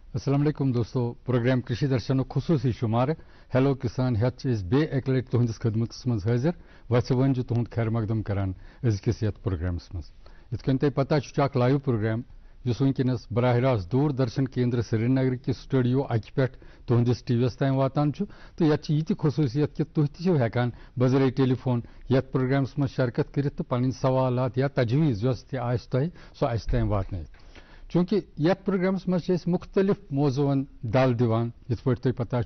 अस्सलाम वालेकुम दोस्तों, प्रोग्राम कृषि दर्शन खसूसी शुमार हेलो किसान हेत बे एक लट तुहंदिस खदमत मज हाजिर वह वन तुहद खैर मकदम करान अजकिस यथ प्रोग्रामस मज इत कन तुम पता अख लाइव प्रोग्राम इस वनकस बराह रास्त दूरदर्शन केंद्र श्रीनगर कि स्टूडियो अकि पे तुहंदिस टीवीस ताम वातान तो ये खसूसियत कि तुह हेकान बजरे टेलीफोन यथ प्रोग्रामस मज शिरकत कर पन सवालात या तजवीज़ सह आस ताम वातन चूँकि यथ प्रोग्रामस मज मुख्तलिफ मौजून दल दिवान यथ पे तुम पता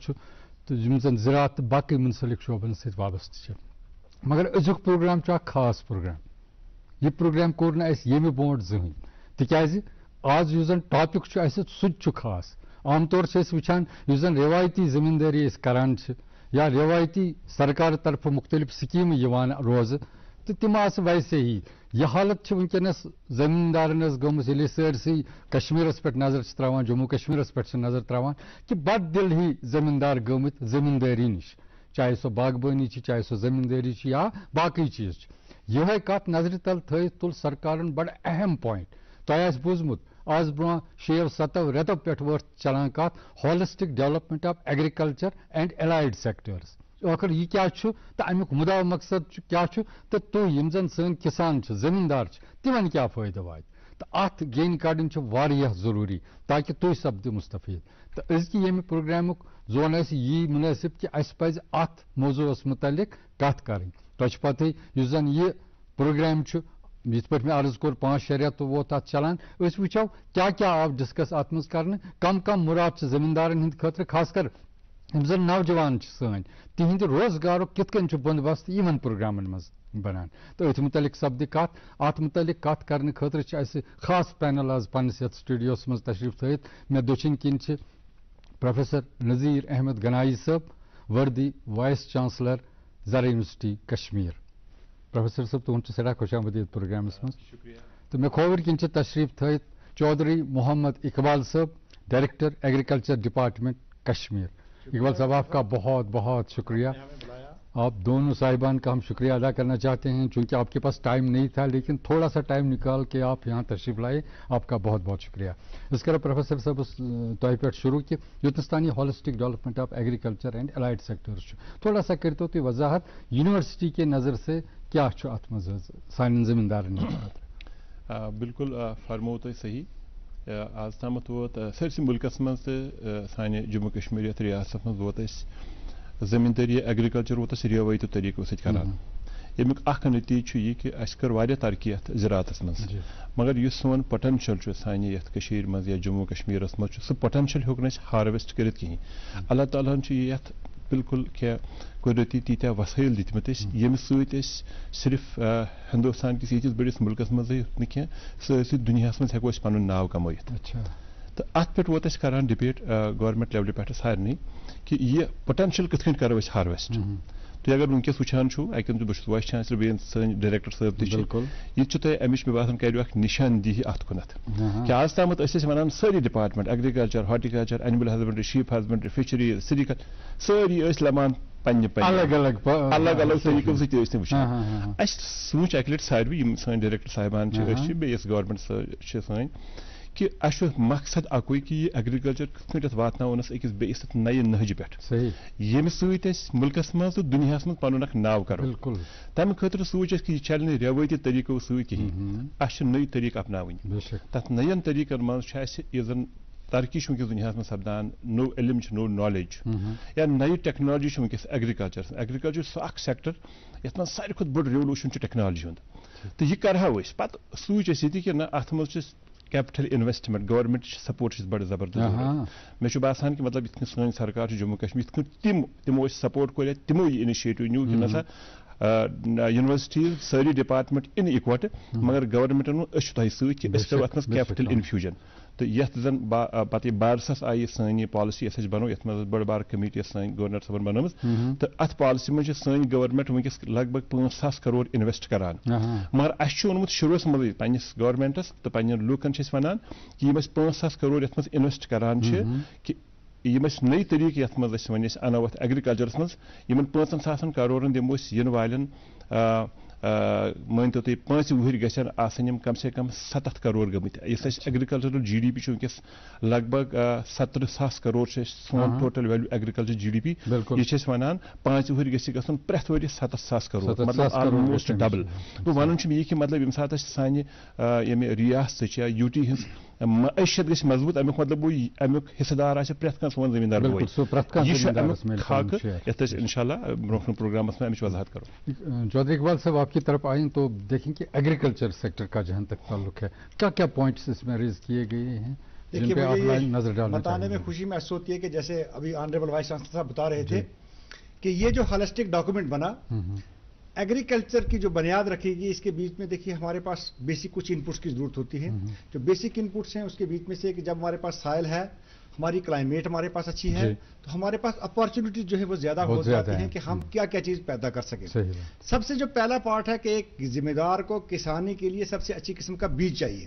तो जन ज़रात बाकी मुंसलिक शोबन सत वाबस्त मगर अजुक प्रोग्राम खास प्रोग्राम यह प्रोग्राम कोर ये ब्रोट जहन तिकाज आज उस टॉपिक सह खास आम तौर से वुचान जन रिवायती जमींदारी करान या रिवायती सरकार तरफ मुख्तलिफ स्कीम रोज तो तिम वैसे ही यह हालत वनकस जमींदारन गई सरसी कश्मीरस पे नजर त्रावान जम्मू कश्मीरस पे नजर त्रावान कि बद दिल ही जमींदार गमित जमींदारी नश चाहे सो बागबानी चाहे सो जमींदारी या बाकी चीज यह कत नजर तल तुल सरकार बड़ अहम पॉइंट तुम बूजमुत आज ब्रो 6-7 रेतों पे वर्थ चलान कत holistic development of agriculture and allied sectors आखिर यह क्या तो अमुक मुदा मकसद क्या तो तुम यम जन सन किसान जमींदार तिमन क्या फायदा वात तो अत गेन कड़न जरूरी ताकि तुम सपद मुस्तफीद तो अजक ये प्रोग्राम जोन यी मुनासिब कि अस पज अत मौजूस मुतलिक कत कर पता जन यह प्रोग्राम यथ पे मैं अर्ज कोर 5-6 रेत वोत अत चलान वो क्या क्या आव डिस्कस अत मज कर कम कम मुराद जमींदारन हंद खतर खासकर जन नौजवान सन तिहद रोजगार कित बंदोबस्त इन प्रोग्रामन मज बनान तो अथ मुतलिक सपद अत मुतलिक कत कर खतर खास पैनल आज पन्नस यथ स्टूडियोस मज तशरीफ थत मे दक्षिण किन प्रोफेसर नज़ीर अहमद गनाई साहब वर्दी वाइस चांसलर ज़रा यूनिवर्सिटी कश्मीर प्रोफेसर साहब तुहद सड़ा खुश आमदीद प्रोग्रामस मज तो मे खोवर किन तशरीफ थत चौधरी मोहम्मद इकबाल साहब director agriculture department Kashmir. Iqbal साहब आपका बहुत बहुत शुक्रिया। आप दोनों साहिबान का हम शुक्रिया अदा करना चाहते हैं चूँकि आपके पास टाइम नहीं था लेकिन थोड़ा सा टाइम निकाल के आप यहाँ तशरीफ लाए, आपका बहुत बहुत शुक्रिया। इसके प्रोफेसर साहब तह पे शुरू कि युतस्तानी holistic development of agriculture and allied sectors थोड़ा सा करते तुम वजाहत यूनिवर्सिटी के नज़र से क्या अत मज सान जमींदारन बिल्कुल फरमो तुम सही आज तम वोत सरसी मुल्कस मज साने जम्मू कश्मीर यथ रियासत मज वोत जमींदारी एग्रीकल्चर वोत रिवायती तरीकों सरान यमुक नतीज यह कि अस कर वारिया तरक्की अत ज़राअतस मज मगर यह सोन पोटेंशियल साने यथ कशीर मज या जम्मू कश्मीरस मज सह पोटेंशियल हेक हार्वेस्ट कर कहीं अल्लाह ताला यथ बिल्कुल क्या कुदरती तीत्या वसाइल दितमत यम सिर्फ हिंदुस्तान किस यीस बड़िस मुल्कस मज कह सर दुनिया मज हेको पन नाव कमायित तो अत पे वोत करान डिबेट गवर्नमेंट लेवल पे सारे कि यह पोटेंशियल कित करो हार्वेस्ट तुम अगर वनकस वुचान अकन तो बहुत वाइस चांसलर बे सन डायरेक्टर साहब तुम अमिश मे बात करो निशानदेही अत कुनत कि आज तम वन सारी department agriculture horticulture animal husbandry sheep husbandry fishery sericulture सारी लमान अलग अलग तरीकों से वुचान सूच अक लट सारे सन डायरेक्टर साहिबान बेस गवर्नमेंट सन कि अस मकसद अकुई कि यह एग्रीकल्चर कित वातनस अकिस बेस नए नहज पे ये मुल्कस मज तो दुनिया मज पन नाव करो तम खतर सूच कि यह चल रिवायती तरीकों सहीं अस नई तरीक अपनावन तथ नयन तरीकन मज जन तरक्की वनकस दुनिया में सपदान नो इलम नो नॉलेज या नई टेक्नोलॉजी वनकस एग्रीकल्चर सह सेक्टर यथ मज सारे खुद बड़ रेवोल्यूशन टेक्नोलॉजी हूँ तो यह करो पत सूच कि ना अत मज कैपिटल इन्वेस्टमेंट गवर्नमेंट सपोर्ट बड़ जबरदस्त मे बासान कि मतलब इत सन सरकार जम्मू कश्मीर तिमो सपोर्ट कर तिमो यह इनिशिएटिव न्यू कि नसा यूनिवर्सिटी सारी डिपार्टमेंट इन इकवट मगर गवर्नमेंट सत कैपिटल इन्फ्यूजन तो यथ जन पे बारसस आई सन पॉलिसी अस बनो ये बड़ बार कमेटी सन गवर्नर साहब बनम तो अत पॉलिसी मज सन गवर्नमेंट वनकस लगभग 5,000 करोड़ इन्वेस्ट करान मगर अस ओनमुत शुरुस मज पन्नस गवर्नमेंटस तो पन्न लूकन वन कि 5,000 करोड़ ये इन्वेस्ट करान कि यम नई तरीक ये वन अनो एग्रीकल्चरस मज 5,000 करोड़ दिमो इन वालन مٲنتو تُہۍ 5 وُہٕرۍ گژھن آسٕنۍ یِم کم سے کم 7 کروڑ گٔمٕتۍ. یُس اَسہِ ایگریکلچرل جی ڈی پی چھُ وٕنکیٚس لگ بگ 70,000 کروڑ چھُ اَسہِ سون total value agriculture G D P. یہِ چھِ أسۍ وَنان 5 وُہٕرۍ گژھِ گژھن پرٛٮ۪تھ ؤرۍ 7,000 کروڑ, مطلب آلموسٹ ڈبل. گوٚو وَنُن چھُم یہِ کہِ مطلب ییٚمہِ ساتہٕ اَسہِ سانہِ ییٚمہِ ریاستٕچ یا یوٗ ٹی ہٕنٛز معیشت گژھِ مضبوٗط, امیُک مطلب گوٚو امیُک حصہٕ دار آسہِ پرٛٮ۪تھ کانٛہہ سون زٔمیٖندار بوے. یہِ چھُ امیُک خاکہٕ یَتھ أسۍ اِنشاء اللہ برونٛہہ کُن پروگرامس میں اَمِچ وضاحت کرو. چودھری اقبال صاحب آپ کی طرف آئیں تو دیکھیں کہ ایگریکلچر سیکٹر کا جہاں تک تعلق ہے کیا کیا پوائنٹس اس میں ریز کیے گئے ہیں جن پہ آپ نظر ڈالنا بتانے میں خوشی محسوس ہوتی ہے کہ جیسے ابھی آنریبل وائس چانسلر صاحب بتا رہے تھے کہ یہ جو ہالسٹک ڈاکومنٹ بنا ایگریکلچر کی جو بنیاد رکھے گی, اس کے بیچ میں دیکھیے ہمارے پاس بیسک کچھ انپٹس کی ضرورت ہوتی ہے. جو بیسک انپٹس ہیں اس کے بیچ میں سے کہ جب ہمارے پاس سائل ہے, ہماری کلائمیٹ ہمارے پاس اچھی ہے, تو ہمارے پاس اپارچونیٹیز جو ہے وہ زیادہ ہو جاتی ہیں کہ ہم کیا کیا چیز پیدا کر سکیں. سب سے جو پہلا پارٹ ہے کہ ایک ذمہ دار کو کسانی کے لیے سب سے اچھی قسم کا بیج چاہیے.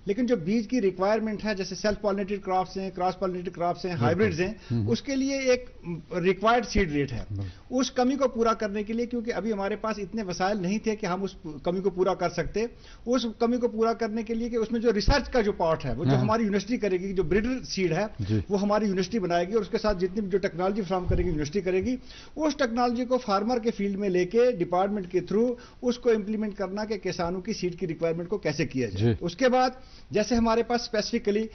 لیکن جو بیج کی ریکوائرمنٹ ہے, جیسے سیلف پالینیٹڈ کراپس ہیں, کراس پالینیٹڈ کراپس ہیں, ہائیبریڈز ہیں, اس کے لیے ایک ریکوائرڈ سیڈ ریٹ ہے. اس کمی کو پورا کرنے کے لیے, کیونکہ ابھی ہمارے پاس اتنے وسائل نہیں تھے کہ ہم اس کمی کو پورا کر سکتے, اس کمی کو پورا کرنے کے لیے کہ اس میں جو ریسرچ کا جو پارٹ ہے وہ جو ہماری یونیورسٹی کرے گی, جو بریڈر سیڈ ہے وہ ہماری یونیورسٹی بنائے گی, اور اس کے ساتھ جتنی جو ٹیکنالوجی فراہم کرے گی یونیورسٹی کرے گی. اس ٹیکنالوجی کو فارمر کے فیلڈ میں لے کے ڈپارٹمنٹ کے تھرو اس کو امپلیمنٹ کرنا کہ کسانوں کی سیڈ کی ریکوائرمنٹ کو کیسے کیا جائے. اس کے بعد جیسے ہمارے پاس specifically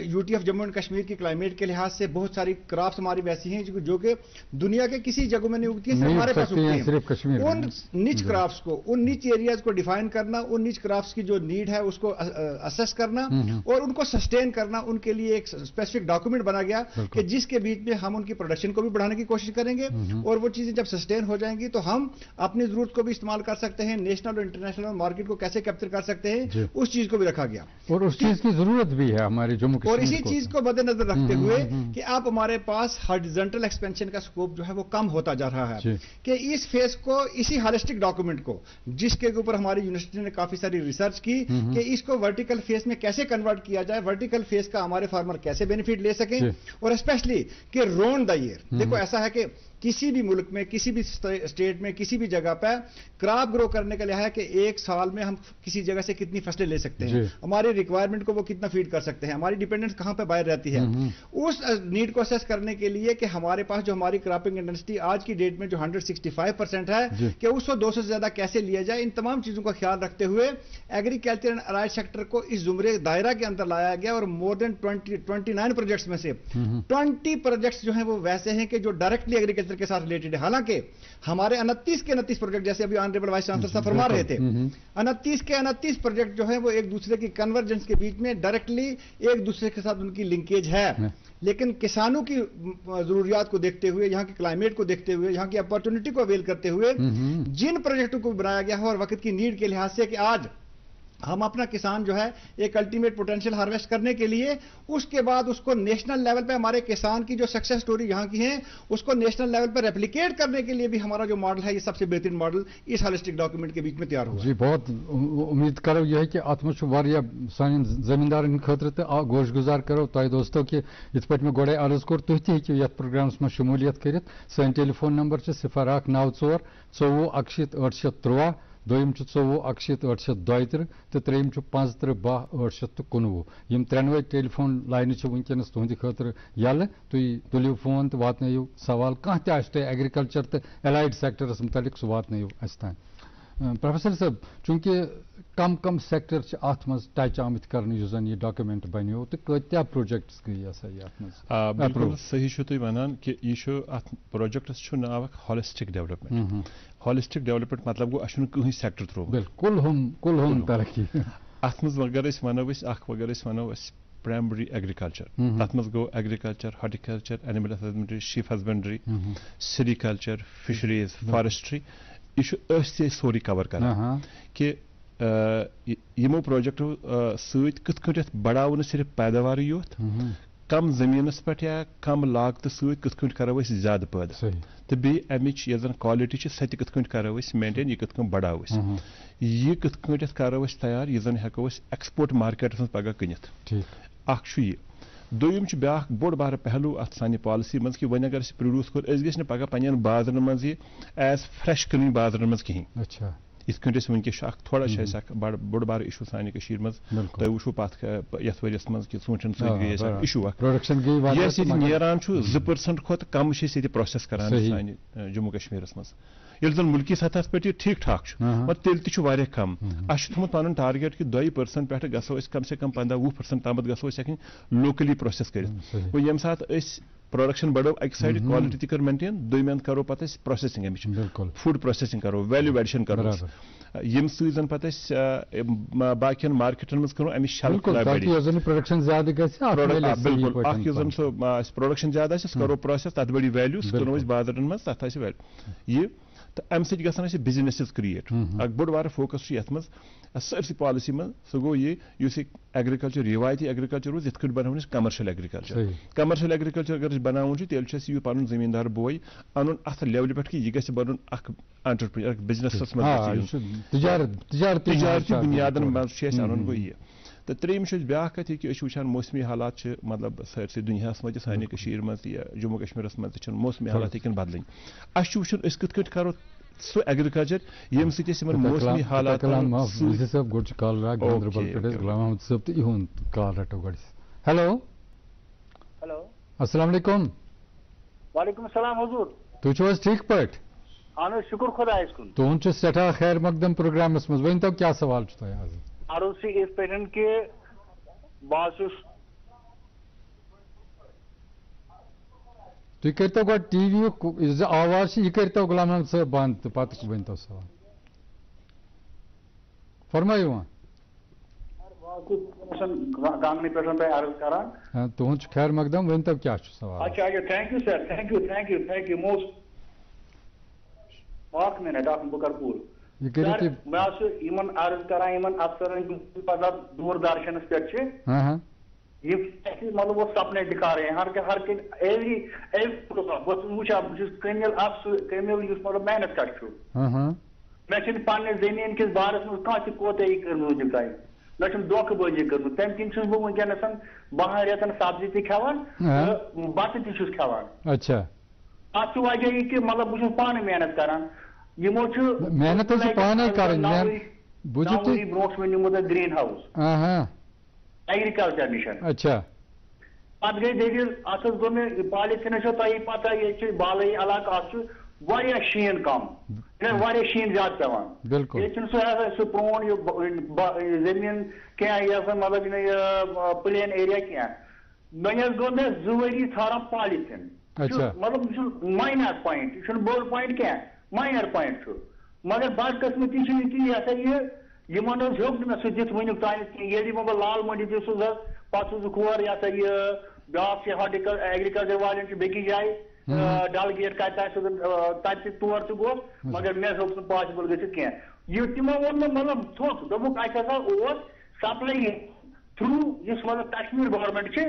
U T of Jammu and Kashmir کی کلائمیٹ کے لحاظ سے بہت ساری کراپس ہماری ویسی ہیں جو کہ دنیا کے کسی جگہوں میں نہیں اگتی ہیں, ہمارے پاس اگتی ہیں. ان نیچ کراپس کو, ان نیچ ایریاز کو ڈیفائن کرنا, ان نیچ کراپس کی جو نیڈ ہے اس کو اسیس کرنا اور ان کو سسٹین کرنا, ان کے لیے ایک اسپیسیفک ڈاکومنٹ بنا گیا کہ جس کے بیچ میں ہم ان کی پروڈکشن کو بھی بڑھانے کی کوشش کریں گے, اور وہ چیزیں جب سسٹین ہو جائیں گی تو ہم اپنی ضرورت کو بھی استعمال کر سکتے ہیں, نیشنل اور انٹرنیشنل مارکیٹ کو کیسے کیپچر کر سکتے ہیں اس چیز کو بھی رکھا گیا. اور اس چیز کی ضرورت بھی ہے ہمارے جموں کشمیر, اور اسی چیز کو مد نظر رکھتے ہوئے کہ اب ہمارے پاس ہارزنٹل ایکسپینشن کا سکوپ جو ہے وہ کم ہوتا جا رہا ہے, کہ اس فیز کو, اسی ہالسٹک ڈاکومنٹ کو جس کے اوپر ہماری یونیورسٹی نے کافی ساری ریسرچ کی کہ اس کو ورٹیکل فیز میں کیسے کنورٹ کیا جائے, ورٹیکل فیز کا ہمارے فارمر کیسے بینیفٹ لے سکیں, اور اسپیشلی کہ رون دا ایئر. دیکھو ایسا ہے کہ کسی بھی ملک میں, کسی بھی اسٹیٹ میں, کسی بھی جگہ پہ کراپ گرو کرنے کا لحاظ ہے کہ ایک سال میں ہم کسی جگہ سے کتنی فصلیں لے سکتے ہیں, ہماری ریکوائرمنٹ کو وہ کتنا فیڈ کر سکتے ہیں, ہماری ڈیپینڈنس کہاں پہ باہر رہتی ہے. اس نیڈ کو اسیس کرنے کے لیے کہ ہمارے پاس جو ہماری کراپنگ انڈسٹری آج کی ڈیٹ میں جو 165% ہے کہ اس کو 200 سے زیادہ کیسے لیا جائے, ان تمام چیزوں کا خیال رکھتے ہوئے ایگریکلچر اینڈ الائڈ سیکٹر کو اس زمرے دائرہ کے اندر لایا گیا, اور مور دین 29 پروجیکٹس میں سے 20 پروجیکٹس جو ہیں وہ ویسے ہیں کہ جو ڈائریکٹلی ایگریکلچر کے ساتھ ریلیٹڈ ہے. حالانکہ ہمارے 29 کے 29 پروجیکٹ, جیسے ابھی آنریبل وائس چانسلر صاحب فرما رہے تھے, 29 کے 29 پروجیکٹ جو ہیں وہ ایک دوسرے کی کنورجنس کے بیچ میں ڈائریکٹلی ایک دوسرے کے ساتھ ان کی لنکیج ہے. لیکن کسانوں کی ضروریات کو دیکھتے ہوئے, یہاں کی کلائمیٹ کو دیکھتے ہوئے, یہاں کی اپارچونٹی کو اویل کرتے ہوئے جن پروجیکٹوں کو بنایا گیا ہے, اور وقت کی نیڈ کے لحاظ سے کہ آج ہم اپنا کسان جو ہے ایک الٹیمیٹ پوٹینشیل ہارویسٹ کرنے کے لیے, اس کے بعد اس کو نیشنل لیول پہ ہمارے کسان کی جو سکسیس سٹوری یہاں کی ہے اس کو نیشنل لیول پہ ریپلیکیٹ کرنے کے لیے بھی ہمارا جو ماڈل ہے یہ سب سے بہترین ماڈل اس ہالسٹک ڈاکومنٹ کے بیچ میں تیار ہوا. جی بہت امید کرو یہ ہے کہ ات مجھ سان زمیندارن خاطر تو گوش گزار کرو تہ دوستو کہ ات پہ میں گوڑے عرض کور تھی ہیکو یتھ پروگرامس میں شمولیت کرت. سن ٹیلی فون نمبر 0194 24 61 803, دویم 24 61 832 تو تریم 75 12 819. یم ترنوے ٹیلی فون لائن ونکس تہندِ خاطر یل, تھی تلیو فون تو واتنو سوال کھانا تہ آسہِ تۄہہِ ایگریکلچر تو الائڈ سیکٹرس متعلق سہ واتنو اس تام. پروفیسر صاحب چونکہ کم سیکٹر ات مز ٹچ آمت کرنے اس زن یہ ڈاکومنٹ بنو تو کتیا پروجیکٹس گئی ات مز. بالکل صحیح چھو تُہۍ ونان کہ یہ ات پروجیکٹس چھُ ناو اکھ ہالسٹک ڈیولپمنٹ. ہالسٹک ڈیولپمنٹ مطلب گو اَسہِ چھُنہٕ کٕہٕنۍ سیکٹر ترومُت, بالکل ترقی. ات مز اگر أسۍ ونو أسۍ پرائمری ایگریکلچر, تر مز گو agriculture, horticulture, animal husbandry, sheep husbandry, sericulture, fisheries, forestry, یہ سوری کور کران کہ یمو پروجیکٹو ست کت کٹ بڑھاو صرف پیداوار یوت, کم زمینس پہ یا کم لاگت ست کت کٹ کرو زیادہ پیدا, تو بیٚیہِ امچ یس زن کوالٹی چھ سہ تہ کت کٹ کرو مینٹین, یہ کت کن بڑھاو, یہ کت کٹ کرو تیار یہ زن ہیکو ایکسپورٹ مارکیٹس من پگہ کٕنِتھ. اخ یہ دویم بیاکھ بوڑ بار پہلو ات سانہ پالسی مز کہ ون اگر پروڈیوس کور اس گژھِ نہٕ پگہ پنن بازرن مز یہ ایز فریش کٕنٕنۍ بازرن مز کہین. یِتھ کٔنۍ أسۍ وٕنکٮ۪س چھُ اکھ تھوڑا چھُ اَسہِ اکھ بوٚڑ بار اِشوٗ سانہِ کٔشیٖرِ منٛز تۄہہِ وٕچھو یَتھ ؤریَس منٛز کہِ ژوٗنٛٹھٮ۪ن سۭتۍ گٔے اَسہِ اکھ اِشوٗ اکھ یۄس ییٚتہِ نیران چھُ 2% کھۄتہٕ کم چھِ أسۍ ییٚتہِ پروسیس کران سانہِ جموں کشمیٖرس منٛز ییٚلہِ زن مُلکی سطحس پٮ۪ٹھ یہِ ٹھیٖک ٹھاک چھُ مگر تیٚلہِ تہِ چھُ واریاہ کم اَسہِ چھُ تھوٚمُت پنُن ٹارگیٹ کہِ 2% پٮ۪ٹھٕ گژھو أسۍ کم سے کم 15-20% تامتھ گژھو أسۍ ہٮ۪کٕنۍ لوکلی پروسیس کٔرِتھ گوٚو ییٚمہِ ساتہٕ أسۍ پروڈکشن بڑو اکہِ سایڈٕ کالٹی تہِ کٔر مینٹین دوٚیمہِ اَندٕ کرو پتہٕ أسۍ پروسیسنگ اَمِچ فوڈ پروسیسنگ کرو ویلیوٗ ایڈِشن کرو ییٚمہِ سۭتۍ زن پتہٕ أسۍ باقین مارکیٹن منٛز کرو اَمِچ شیلف لایبِلٹی بِلکُل اکھ یُس زن سُہ پروڈکشن زیادٕ آسہِ سُہ کرو پروسیس تتھ بڑِ ویلیوٗ سُہ کٕنو أسۍ بازرن منٛز تتھ آسہِ ویلیوٗ یہِ تہٕ اَمہِ سۭتۍ گژھن اَسہِ بِزنِسز کریٹ اکھ بوٚڑ بارٕ فوکس چھُ یتھ منٛز سٲرسٕے پالسی منٛز سُہ گوٚو یہِ یُس یہِ ایگرِکلچر رِوایتی ایگرِکلچر اوس یِتھ کٔنۍ بناوُن أسۍ کمرشل ایگرِکلچر اگر أسۍ بناوُن چھُ تیٚلہِ چھُ اَسہِ یہِ پنُن زٔمیٖندار بوے اَنُن اَتھ لیولہِ پٮ۪ٹھ کہِ یہِ گژھِ بنُن اکھ انٹرپرینر اکھ بِزنسس منٛز تجارتی بُنیادن منٛز چھُ اَسہِ اَنُن گوٚو یہِ تہٕ ترٛیٚیِم چھُ اَسہِ بیٛاکھ کَتھ یہِ کہِ أسۍ چھِ وٕچھان موسمی حالات چھِ مطلب سٲرسٕے دُنیاہس منٛز تہِ سانہِ کٔشیٖرِ منٛز تہِ یا جموں کشمیٖرس منٛز تہِ چھِنہٕ موسمی حالات ہیٚکن بدلٕنۍ اَسہِ چھُ وٕچھُن أسۍ کِتھ کٔنۍ کرو سُہ ایگرِکلچر ییٚمہِ سۭتۍ أسۍ یِمن موسمی حالات ہیلو السلام علیکم وعلیکم السلام حضور تُہۍ چھِو حظ ٹھیٖک پٲٹھۍ اہن حظ شُکُر خۄدایَس کُن تُہُنٛد چھُ سٮ۪ٹھاہ خیر مقدم پروگرامس منٛز ؤنۍتو کیٛاہ سوال چھُ تۄہہِ آز عرض چھِ یِتھ پٲٹھۍ کہِ بہٕ حظ چھُس تُہۍ کٔرۍتو گۄڈٕ ٹی وی یُک یُس زِ آواز چھِ یہِ کٔرۍتو غلام محمد صٲب بنٛد تہٕ پتہٕ ؤنۍتو سوال فرمٲیِو وۄنۍ گانگنہٕ پٮ۪ٹھ تۄہہِ عرض کران تُہُنٛد چھُ خیر مقدم ؤنۍتو کیٛاہ چھُ سوال اچھا اچھا thank you sir thank you موسٹ اکھ مِنٹ بہٕ کرٕ پوٗرٕ سر مےٚ حظ چھُ یِمن عرض کران یِمن افسرن پگاہ دوٗر درشنس پٮ۪ٹھ چھِ یہ مطلب وہ سپنے دکھا رہے ہیں ہر ایوری بہت وچھان بہت کٔمِل اکھ سُہ کٔمِل یُس مطلب محنت کر چھُ مےٚ چھِنہٕ پننہِ زٔمیٖن کِس بارس منٛز کانٛہہ تہِ کوتٲہی کٔرمٕژ وٕنیُک تانۍ مےٚ چھُنہٕ دھوکہٕ بٲزی کٔرمٕژ تمہِ کِنۍ چھُس بہٕ وٕنکیٚنس 12 رٮ۪تن سبزی تہِ کھٮ۪وان تہٕ بتہٕ تہِ چھُس کھٮ۪وان اتھ چھُ وجہ یہِ کہِ مطلب بہٕ چھُس پانہٕ محنت کران یِمو چھُ محنت برونٛٹھ مےٚ نیوٗمُت اَتھ گریٖن ہاوُس ایگرِکلچر نِش پتہٕ گٔے دٔلیٖل اتھ حظ گوٚو مےٚ پالِتھیٖنس چھو تۄہہِ پتہ ییٚتہِ چھُ بالٲیی علاقہٕ اتھ چھُ واریاہ شیٖن کم واریاہ شیٖن زیادٕ پیوان ییٚتہِ چھُنہٕ سُہ پرون یہِ زٔمیٖن کینٛہہ یۄس زن مطلب یہِ پلین ایریا کینٛہہ وۄنۍ حظ گوٚو مےٚ 2 ؤری ژھانڈان پالِتھیٖن مطلب یہِ چھُ ماینر پویِنٹ یہِ چھُنہٕ بوٚڑ پویِنٹ کینٛہہ ماینر پویِنٹ چھُ مگر بدقٕسمتی چھِ یہِ کہِ یہِ ہسا یِمن حظ ہیوٚک نہٕ مےٚ سُہ دِتھ وٕنیُک تانٮ۪تھ کینٛہہ ییٚلہِ یِمو بہٕ لال مٔنڈی دِژٕس حظ پتہٕ چھُس بہٕ یہِ ہسا یہِ بیٛاکھ چھِ ایگرِکلچر والٮ۪ن چھُ بیٚکِس جایہِ ڈل گیٹ کتہِ آسہِ تتہِ تہِ تور تہِ گوٚو مگر مےٚ ہیوٚک نہٕ پاسِبٕل گٔژھِتھ کینٛہہ یہِ تِمو ووٚن مےٚ مطلب تھوٚک دوٚپُکھ اَسہِ ہسا اوس سپلے تھروٗ یُس مطلب کشمیٖر گورمینٹ چھِ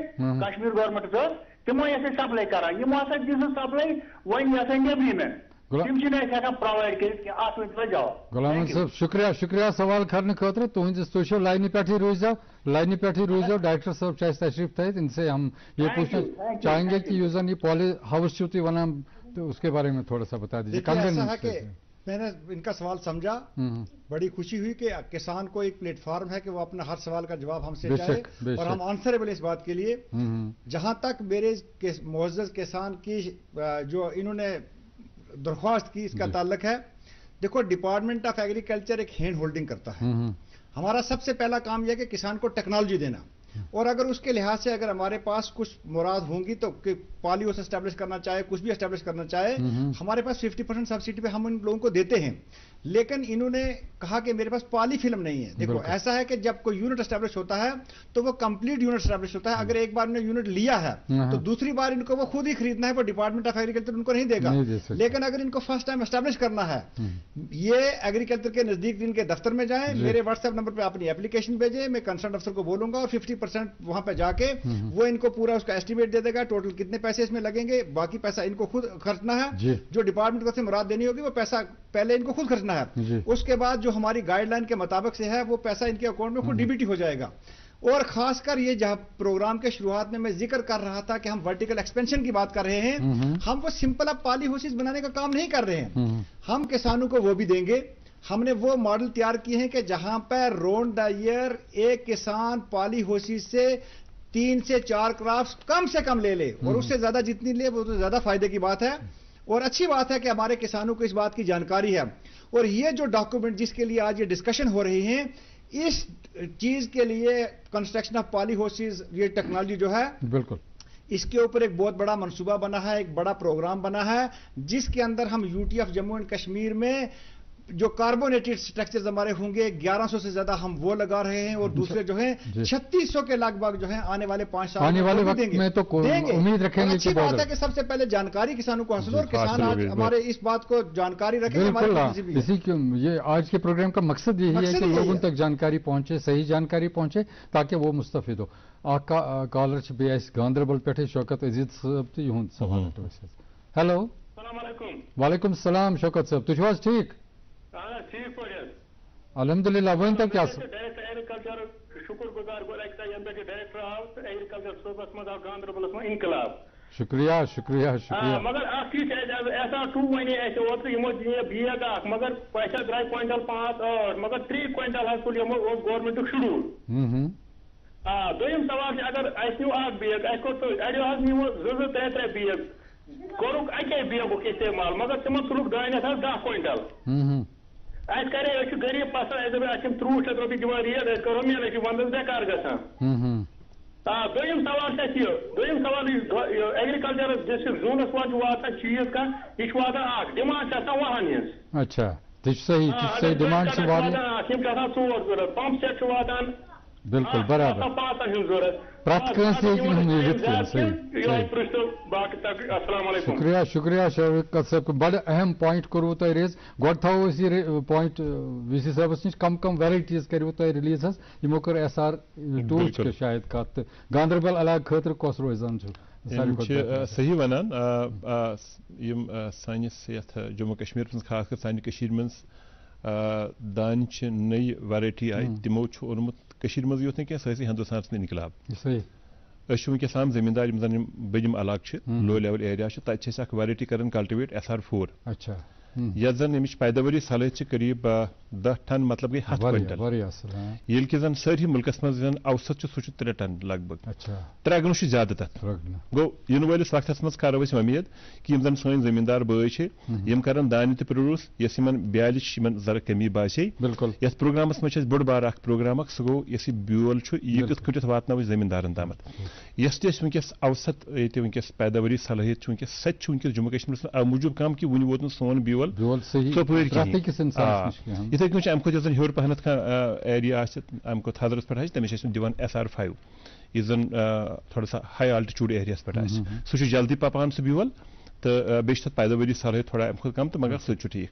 کشمیٖر گورمینٹس ٲس تِمو ٲسۍ اَسہِ سپلے کران یِمو ہسا دِژ سپلے وۄنۍ یہِ ہسا نیبرِم تِم چھِنہٕ اَسہِ ہٮ۪کان پرووایڈ کٔرِتھ کینٛہہ اتھ ؤنۍ تو جواب غلام محمد صٲب شُکریہ سوال کرنہٕ خٲطرٕ تُہٕنٛدِس تُہۍ چھِو لاینہِ پٮ۪ٹھٕے روٗززیو ڈاکٹر صٲب چھِ اَسہِ تشریٖف تھٲیِتھ ان سے ہم یہ پوچھنا چاہیں گے کہ یُس زن یہ پالی ہاؤس چھُو تُہۍ ونان تو اس کے بارے میں تھوڑا سا بتا دیجیے میں نے ان کا سوال سمجھا بڑی خوشی ہوئی کہ کسان کو ایک پلیٹ فارم ہے کہ وہ اپنا ہر سوال کا جواب ہم سے چاہے اور ہم آنسریبل اس بات کے لیے جہاں تک میرے معزز کسان کی جو انہوں نے درخواست کی اس کا تعلق ہے دیکھو ڈپارٹمنٹ آف ایگریکلچر ایک ہینڈ ہولڈنگ کرتا ہے ہمارا سب سے پہلا کام یہ کہ کسان کو ٹیکنالوجی دینا اور اگر اس کے لحاظ سے اگر ہمارے پاس کچھ مراد ہوں گی تو پالی ہاؤس اسٹیبلش کرنا چاہے کچھ بھی اسٹیبلش کرنا چاہے ہمارے پاس 50% سبسڈی پہ ہم ان لوگوں کو دیتے ہیں لیکن انہوں نے کہا کہ میرے پاس پالی فلم نہیں ہے دیکھو ایسا ہے کہ جب کوئی یونٹ اسٹیبلش ہوتا ہے تو وہ کمپلیٹ یونٹ اسٹیبلش ہوتا ہے اگر ایک بار انہوں نے یونٹ لیا ہے تو دوسری بار ان کو وہ خود ہی خریدنا ہے وہ ڈپارٹمنٹ آف ایگریکلچر ان کو نہیں دے گا لیکن اگر ان کو فرسٹ ٹائم اسٹیبلش کرنا ہے یہ ایگریکلچر کے نزدیک ان کے دفتر میں جائیں میرے واٹس ایپ نمبر پہ اپنی اپلیکیشن بھیجیں میں کنسرن افسر کو بولوں گا اور 50% وہاں پہ جا کے وہ ان کو پورا اس کا ایسٹیمیٹ دے دے گا ٹوٹل کتنے پیسے اس میں لگیں گے باقی پیسہ ان کو خود خرچنا ہے جو ڈپارٹمنٹ کو سے مراد دینی ہوگی وہ پیسہ پہلے ان کو خود خرچنا ہے اس کے بعد جو ہماری گائیڈ لائن کے مطابق سے ہے وہ پیسہ ان کے اکاؤنٹ میں خود ڈیبٹ ہو جائے گا اور خاص کر یہ جہاں پروگرام کے شروعات میں ذکر کر رہا تھا کہ ہم ورٹیکل ایکسپینشن کی بات کر رہے ہیں ہم وہ سمپل اب پالی ہاؤسز بنانے کا کام نہیں کر رہے ہیں ہم کسانوں کو وہ بھی دیں گے हमने वो मॉडल तैयार किए हैं कि जहां पर रोन डायर एक किसान पॉली हाउसेज से 3 से 4 क्रॉप्स कम से कम ले ले और उससे ज्यादा जितनी ले वो तो ज्यादा फायदे की बात है। और अच्छी बात है कि हमारे किसानों को इस बात की जानकारी है। और ये जो डॉक्यूमेंट जिसके लिए आज ये डिस्कशन हो रही है, इस चीज के लिए कंस्ट्रक्शन ऑफ पॉली हाउसेज ये टेक्नोलॉजी जो है बिल्कुल इसके ऊपर एक बहुत बड़ा मंसूबा बना है, एक बड़ा प्रोग्राम बना है, जिसके अंदर हम UT of Jammu and Kashmir में जो कार्बोनेटेड स्ट्रक्चर्स हमारे होंगे 1100 से ज्यादा हम वो लगा रहे हैं और दूसरे जो है 3600 के लगभग जो है आने वाले 5 साल आने वाले वक्त में तो उम्मीद रखेंगे। अच्छी बात है कि सबसे पहले जानकारी किसानों को हासिल हो और किसान आज हमारे इस बात को जानकारी रखें। इसी ये आज के प्रोग्राम का मकसद यही है कि लोगों तक जानकारी पहुंचे, सही जानकारी पहुंचे ताकि वो मुस्तफिद हो। कॉलर गांधरबल पे शौकत अजीज साहब तो यूं सवाल। हेलो वालेकुम सलाम शौकत साहब, तुझ ठीक अलहमदुलिल्लाह वन तक क्या एग्रीकल्चर शुक्र गुजार गो डायरेक्टर आव तो एग्रीकल्चर सूबस मज आव गांधरबलस में इनकलाब। शुक्रिया शुक्रिया शुक्रिया। मगर ऐसा टू वन ऐसे ओत यमो बीग मगर पैसा द्राय क्विंटल 5-8 मगर 3 क्विंटल हज तुल यमो गवर्नमेंट शेड्यूल। दोयम सवाल अगर नु बीग तो अड़ो हज नो 2-3 बीग कोरुक अके बीगुक इस्तेमाल मगर तिम तुलुक दानस 10 क्विंटल। करे गरीब पसंद 30 रुपये दिवान रेट करो मेहनत वंदस बेकार गसान। दोयम सवाल दोयम सवाल एग्रीकल्चर डिस्ट्रिक्ट जोनस वन वाता चीज का यह वाता डिमांड वहन हज। अच्छा सही डिमांड 4 पंप सेट वातान बिल्कुल बराबर शुक्रिया शुक्रिया शौकत साहब बड़ अहम पॉइंट करो तुम रेज गो थो पॉइंट वीसी साहबस नश कम कम वेराइटीज करो तुम रिलीज यमो कर SR टूल्स के शायद कत गांधरबल इलाक खतर कस रोजान सही वनान सानिस जम्मू कश्मीर मज खास कर सानि कशीर मज दान नई वेराइटी आई तिमो ओनमुत कशीर मज योत क्या सही हिंदुस्तान इनकलाब वनकस आम जमींदार बजिम इलाक लो लेवल एरिया तक वेराइटी कर कल्टिवेट SR4। अच्छा यह जन अमिच पैदावारी सलाहियत करीब 10 टन मतलब गई 7 क्विंटल ये कि जन सारी मुल्कस मज औसत सह 3 टन लगभग। 3 गुण ज्यादा तथ गो इन वलिस वक्तस मज करो उम्मीद कि जन सन जमींदार बय कर दान तो प्रोड्यूस यस ब्यालिश जरा कमी बासे बिल्कुल ये प्रोग्रामस मज बड़ बार प्रोग्राम सह गो यस ब्योल यह कत वातन जमींदारन तम यस वनकस औसत ये वनकस पैदावारी सलाहियत वनकस सच वनकस जम्मू कश्मीर अव मूजूब कम कि वन वोत सोन ब्योल इथे कन अम जो हर पहनत एरिया अम को थदरस पे तमिस दिवान SR5 यह जन थोड़ा सा हाई आल्टीट्यूड एरियास पे सह जल्दी पपान सह ब्योल तो बे पैदावारी सलाहियत थोड़ा अम कम तो मगर सह ठीक।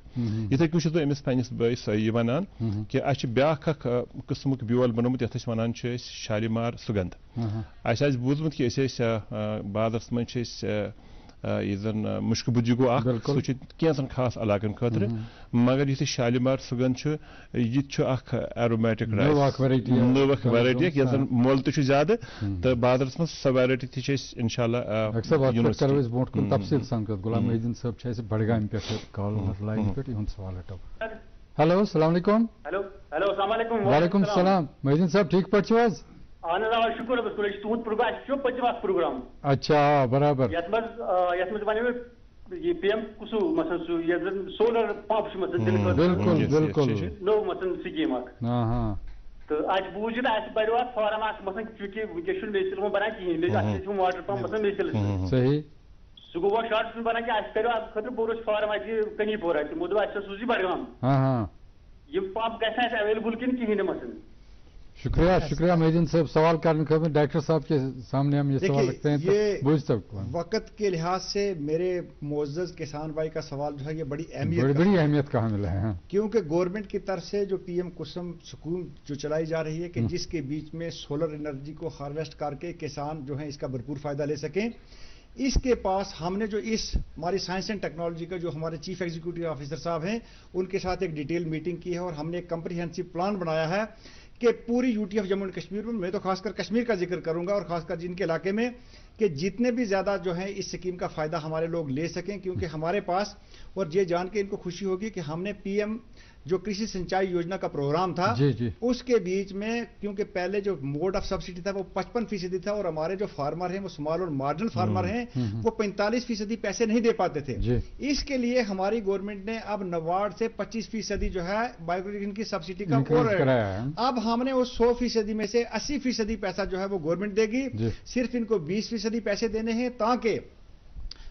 इथे कन तुम अमिस पन्निस बस यह वनान कि अस ब्या किस्मुक ब्योल बनोमुत ये वनान शालीमार सुगंध अस बूझमुत कि बादरस मज यह जन मुश्क बुज्जि गो कैंसन खास इलाकन खतर मगर यह शालीमार सुगंध यह एरोमेटिक नवक वेराइटी यह जन मोल तो ज्यादा तो बादरस मज सह वेराइटी थी इंशाल्लाह तफसील सान गुलाम मोहिद्दीन साहब बडगाम पे कॉल लाइन पे सवाल हेलो अस्सलाम वालेकुम। वालेकुम सलाम मोहिद्दीन साहब ठीक पे शुक्र तुद प्रोग्राम। अच्छा बराबर PM कुसु मसन सोलर पंप बिल्कुल बिल्कुल नो मसन स्कीम तो आज बूझ बड़ो फार्म मसन चूंकि वनकस मेसिल बना कहें वाटर पंप मसन मेसिल सही सह गो शार्ट बना कि करो खतर बोर फार्म कनी पोरा तमो दो सूजी बड़गाम यह पंप गए अवेलेबल किन कहें मसन। शुक्रिया शुक्रिया मोहिद्दीन साहब सवाल करने के डॉक्टर साहब के सामने हम ये सवाल रखते हैं तो वक्त के लिहाज से मेरे मोअज़्ज़ज़ किसान भाई का सवाल जो है ये बड़ी अहमियत का मिला है क्योंकि गवर्नमेंट की तरफ से जो PM कुसुम स्कीम जो चलाई जा रही है कि जिसके बीच में सोलर एनर्जी को हार्वेस्ट करके किसान जो है इसका भरपूर फायदा ले सकें। इसके पास हमने जो हमारी साइंस एंड टेक्नोलॉजी का जो हमारे चीफ एग्जीक्यूटिव ऑफिसर साहब हैं उनके साथ एक डिटेल मीटिंग की है और हमने एक कंप्रीहेंसिव प्लान बनाया है कि पूरी UT of Jammu and Kashmir में, मैं तो खासकर कश्मीर का जिक्र करूंगा और खासकर जिनके इलाके में, कि जितने भी ज्यादा जो है इस स्कीम का फायदा हमारे लोग ले सकें, क्योंकि हमारे पास, और ये जान के इनको खुशी होगी कि हमने PM जो कृषि सिंचाई योजना का प्रोग्राम था उसके बीच में, क्योंकि पहले जो मोड ऑफ सब्सिडी था वो 55% था और हमारे जो फार्मर हैं वो स्मॉल और मार्जिनल फार्मर हैं वो 45% पैसे नहीं दे पाते थे। इसके लिए हमारी गवर्नमेंट ने अब नाबार्ड से 25% जो है माइक्रो इरिगेशन की सब्सिडी का और अब हमने उस 100% में से 80% पैसा जो है वो गवर्नमेंट देगी। सिर्फ इनको 20% पैसे देने हैं ताकि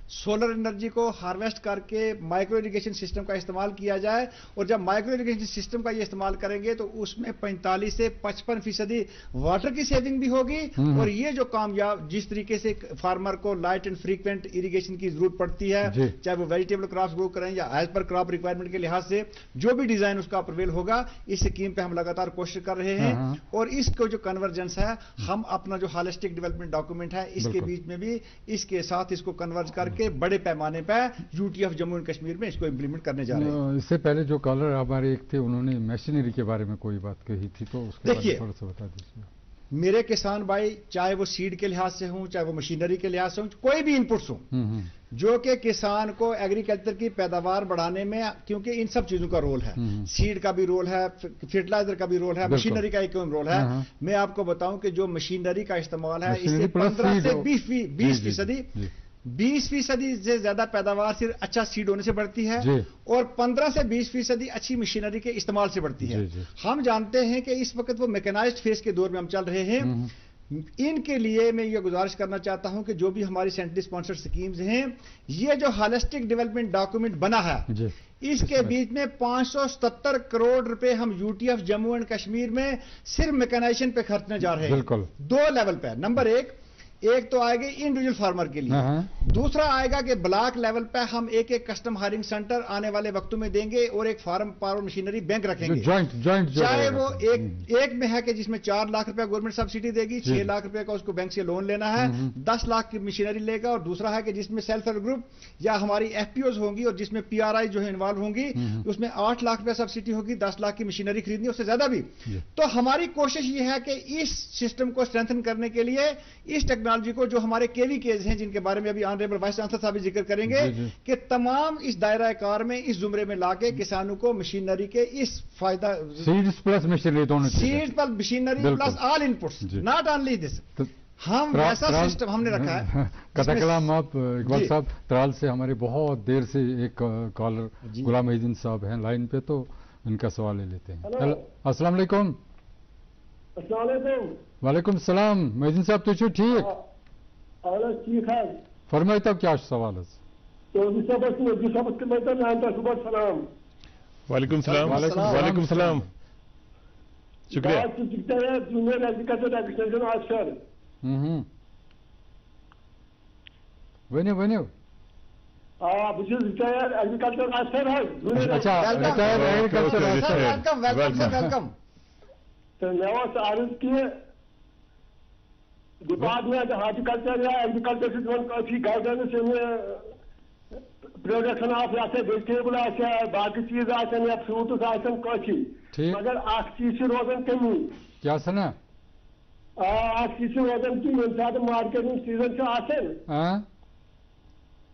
सोलर एनर्जी को हार्वेस्ट करके माइक्रो इरिगेशन सिस्टम का इस्तेमाल किया जाए। और जब माइक्रो इरिगेशन सिस्टम का ये इस्तेमाल करेंगे तो उसमें 45 से 55% वाटर की सेविंग भी होगी। और ये जो कामयाब जिस तरीके से फार्मर को लाइट एंड फ्रीक्वेंट इरिगेशन की जरूरत पड़ती है, चाहे वो वेजिटेबल क्रॉप्स ग्रो करें या एज पर क्रॉप रिक्वायरमेंट के लिहाज से जो भी डिजाइन उसका प्रिवेल होगा, इस स्कीम पे हम लगातार कोशिश कर रहे हैं। और इसको जो कन्वर्जेंस है, हम अपना जो होलिस्टिक डेवलपमेंट डॉक्यूमेंट है इसके बीच में भी इसके साथ इसको कन्वर्ज करके के बड़े पैमाने पर UT of Jammu and Kashmir में इसको इंप्लीमेंट करने जा रहे हैं। इससे पहले जो कॉलर हमारे एक थे उन्होंने मशीनरी के बारे में कोई बात कही थी, तो उसके बारे में थोड़ा सा बता दीजिए। मेरे किसान भाई चाहे वो सीड के लिहाज से हों, चाहे वो मशीनरी के लिहाज से हों, कोई भी इनपुट्स हों, जो कि किसान को एग्रीकल्चर की पैदावार बढ़ाने में, क्योंकि इन सब चीजों का रोल है, सीड का भी रोल है, फर्टिलाइजर का भी रोल है, मशीनरी का एक रोल है। मैं आपको बताऊं कि जो मशीनरी का इस्तेमाल है इससे 15 से 20% 20% से ज्यादा पैदावार सिर्फ अच्छा सीड होने से बढ़ती है और 15 से 20% अच्छी मशीनरी के इस्तेमाल से बढ़ती है। हम जानते हैं कि इस वक्त वो मैकेनाइज्ड फेज के दौर में हम चल रहे हैं। इनके लिए मैं ये गुजारिश करना चाहता हूं कि जो भी हमारी सेंट्रली स्पॉन्सर्ड स्कीम्स हैं, ये जो होलिस्टिक डेवलपमेंट डॉक्यूमेंट बना है इसके बीच में 577 करोड़ रुपए हम UT of Jammu and Kashmir में सिर्फ मैकेनाइजेशन पे खर्चने जा रहे हैं। दो लेवल पे, नंबर एक तो आएगा इंडिविजुअल फार्मर के लिए, दूसरा आएगा कि ब्लॉक लेवल पे हम एक कस्टम हायरिंग सेंटर आने वाले वक्तों में देंगे और एक फार्म पावर मशीनरी बैंक रखेंगे। जॉइंट चाहे वो एक में है कि जिसमें 4 लाख रुपया गवर्नमेंट सब्सिडी देगी, 6 लाख रुपए का उसको बैंक से लोन लेना है, 10 लाख की मशीनरी लेगा। और दूसरा है कि जिसमें सेल्फ हेल्प ग्रुप या हमारी एफपीओज होंगी और जिसमें पीआरआई जो है इन्वॉल्व होंगी, उसमें 8 लाख रुपया सब्सिडी होगी, 10 लाख की मशीनरी खरीदनी, उससे ज्यादा भी। तो हमारी कोशिश ये है कि इस सिस्टम को स्ट्रेंथन करने के लिए इस टेक्नोलॉजी को, जो हमारे केवीकेज हैं जिनके बारे में अभी ऑनरेबल वाइस चांसलर साहब भी जिक्र करेंगे, कि तमाम इस दायरा कार में इस जुमरे में लाके किसानों को मशीनरी के इस फायदा, सीड्स प्लस मशीनरी दोनों, seeds plus machinery plus all inputs, not only this. हम वैसा सिस्टम हमने रखा है। कतकलाम आप इकबाल साहब त्राल से हमारे बहुत देर से एक कॉलर गुलाम मोहिउद्दीन साहब हैं लाइन पे, तो इनका सवाल ले लेते हैं। अस्सलाम वालेकुम। वालेकुम सलाम मोहिउद्दीन साहब, तो ठीक ठीक है, फरमाइए तब क्या सवाल है? वालेकुम सलाम। वालेकुम सलाम, शुक्रिया। ونو डिपार्टमेंट हार्टिकल्चर या एग्रीकल्चर से काफी गाइडेंस प्रोडक्शन ऑफ वेजिटेबल बाकी चीज या फ्रूट्स काफी, मगर चीज रोजान कमी क्या सना चीज रोजान कि ये साथ मार्केटिंग सीजन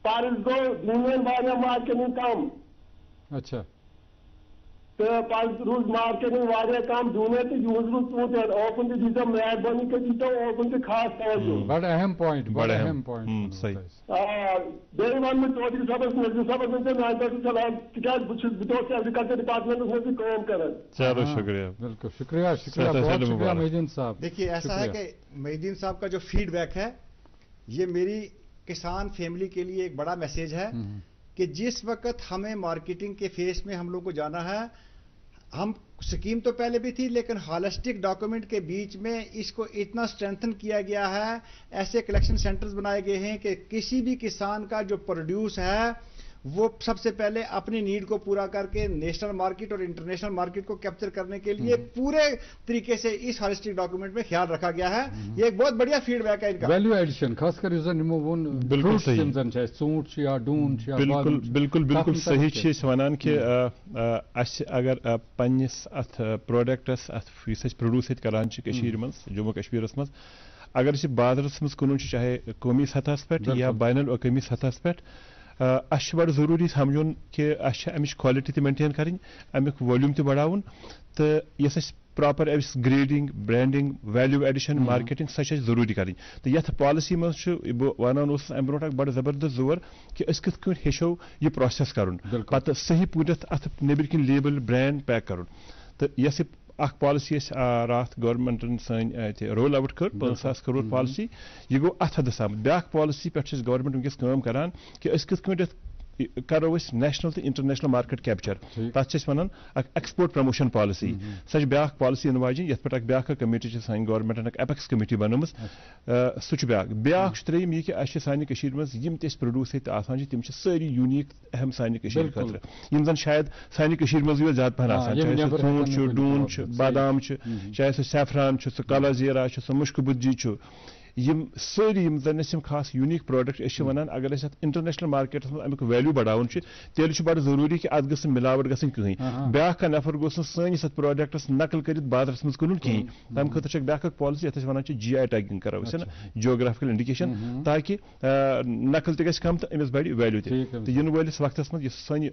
पारिस गो यूनियन वाले मार्केटिंग कम। अच्छा, तो रूज मार्केटिंग वाले काम दूने तो यूज रूज ओपन तो जीता मेहरबानी के जीता ओपन के खास तवज्जो बड़ा अहम पॉइंट सही बेरे वन में चौधरी साहब नजर साहब से नायब सलाम तिकाज बितौर एग्रीकल्चर डिपार्टमेंट में भी काम कर। चलो शुक्रिया, बिल्कुल शुक्रिया बहुत शुक्रिया मोहिउद्दीन साहब। देखिए ऐसा है कि मोहिउद्दीन साहब का जो फीडबैक है ये मेरी किसान फैमिली के लिए एक बड़ा मैसेज है कि जिस वक्त हमें मार्केटिंग के फेस में हम लोग को जाना है, हम स्कीम तो पहले भी थी लेकिन होलिस्टिक डॉक्यूमेंट के बीच में इसको इतना स्ट्रेंथन किया गया है, ऐसे कलेक्शन सेंटर्स बनाए गए हैं कि किसी भी किसान का जो प्रोड्यूस है वो सबसे पहले अपनी नीड को पूरा करके नेशनल मार्केट और इंटरनेशनल मार्केट को कैप्चर करने के लिए पूरे तरीके से इस होलिस्टिक डॉक्यूमेंट में ख्याल रखा गया है। ये एक बहुत बढ़िया फीडबैक है इनका। वैल्यू एडिशन खासकर बिल्कुल सही चीज वनान कि अगर पन्निस अथ प्रोडक्टस अथ प्रोड्यूस करान जम्मू कश्मीर मज अगर बाजारस मज कुन चाहे कौमी सतह पे या बैनुल अक़वामी सतह पे اچھا بڑا ضروری سمجھن کہ اچھا امچ کوالٹی تہ مینٹین کریں امیک والیوم تہ بڑھاون تو یس اس پراپر اس grading branding value addition marketing سہ ضروری کریں تو یتھ پالسی مز ونان ام برو اک بڑا زبردست زور کہ اس کت کن ہیچو یہ پروسیس کرن پتہ صحیح پوٹت ات نبر کن لیبل برانڈ پیک کرن تو یس اخ پالسی رات گورمنٹن سن رول آؤٹ کر 5,000 کروڑ پالسی یہ گو ات حدس آمت بیاکھ پالسی پہ گورمنٹ ونکس کام کران کہ اس کت کن کرو اس نیشنل تو انٹرنیشنل مارکیٹ کیپچر تک ونان ایکسپورٹ پروموشن پالسی سہ بیاکھ پالسی ان واجن یت پہ بیاکھ کمیٹی سان گورمنٹن اپیکس کمیٹی بنم سہ بیاکھ تریم یہ کہ اچھے سانہ کشیر مز یم تہ پروڈیوس یت آسان تم ساری یونیک اہم سانہ کشیر خاطر یم زن شاید سانہ کشیر مز یوت زیادہ پہن آسان چاہے سہ ژوٗنٛٹھ ڈوٗن بادام چاہے سہ سیفران سہ کالا زیرہ سہ مشک بدجی یم ساری یم زن اس خاص یونیک پروڈکٹ اس ونان اگر اس انٹرنیشنل مارکیٹس مز امیک ویلیو بڑھاون تیل بڑا ضروری کہ ات گھن ملاوٹ گھن کہیں بیاکھ نفر گوس سنس ات پروڈکٹس نقل کرت بازرس مز کٕنُن کہیں تمہ خاطر بیاکھ پالسی یتھ ونان جی آئی ٹیگنگ کرو نا جیوگرافیکل انڈیکیشن تاکہ نقل تہ گژھِ کم تو امس بڑِ ویلیو تہ تو ین وٲلِس وقتس مز سن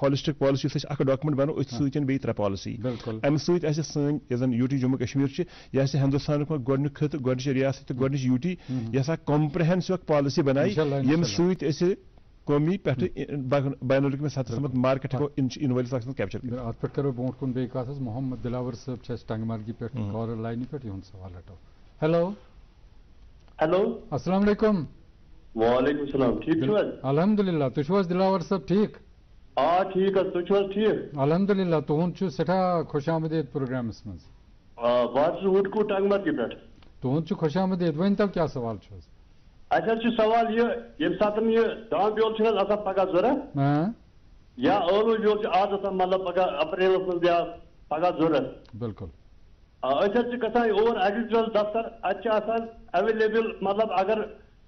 ہالسٹک پالسی یس اکھ ڈاکومنٹ بنو اتھ سۭتۍ بیٚیہِ 3 پالسی امہ سۭتۍ آسہِ سٲنۍ یۄس زن یوٗ ٹی جموں کشمیر یہ آسہِ ہندوستانُک گۄڈنیُک خطہٕ گۄڈنِچ ریاست تہٕ گۄڈنِچ یوٗ ٹی یس اکھ کمپرہینسو پالسی بنائی یم سۭتۍ أسۍ قومی پہ بین الاقوامی سطحس مت مارکیٹ ہیکو ان ولس وقت کیپچر کرو ات پہ کرو برو کن بیٚیہِ کتھ محمد دلاور صٲب ٹنگ مرگی پہ کالر لائن پہ یہد سوال ہٹو ہیلو ہیلو السلام علیکم وعلیکم السلام ٹھیک چھو الحمدللہ تُہۍ چھِو حظ دلاور صٲب ٹھیک ٹھیک تُہۍ چھِو حظ ٹھیک الحمدللہ تُہُنٛد چھُ سٮ۪ٹھاہ خۄش آمدید پروگرامس منٛز بہٕ حظ چھُس وُڈکو ٹنگ مرگی پٮ۪ٹھ تُہُنٛد چھُ خۄش آمدید ؤنۍتو کیٛاہ سوال چھُ حظ اچھا سوال یہ یم سات یہ دان بیول چھ آسان پگہ ضرورت یا ٲلوٕ بیول آز آسان مطلب پگہ اپریلس مز یا پگہ ضرورت بالکل أسۍ حظ گژھان اور ایگریکلچر دفتر اتہِ چھِ آسان اویلیبل مطلب اگر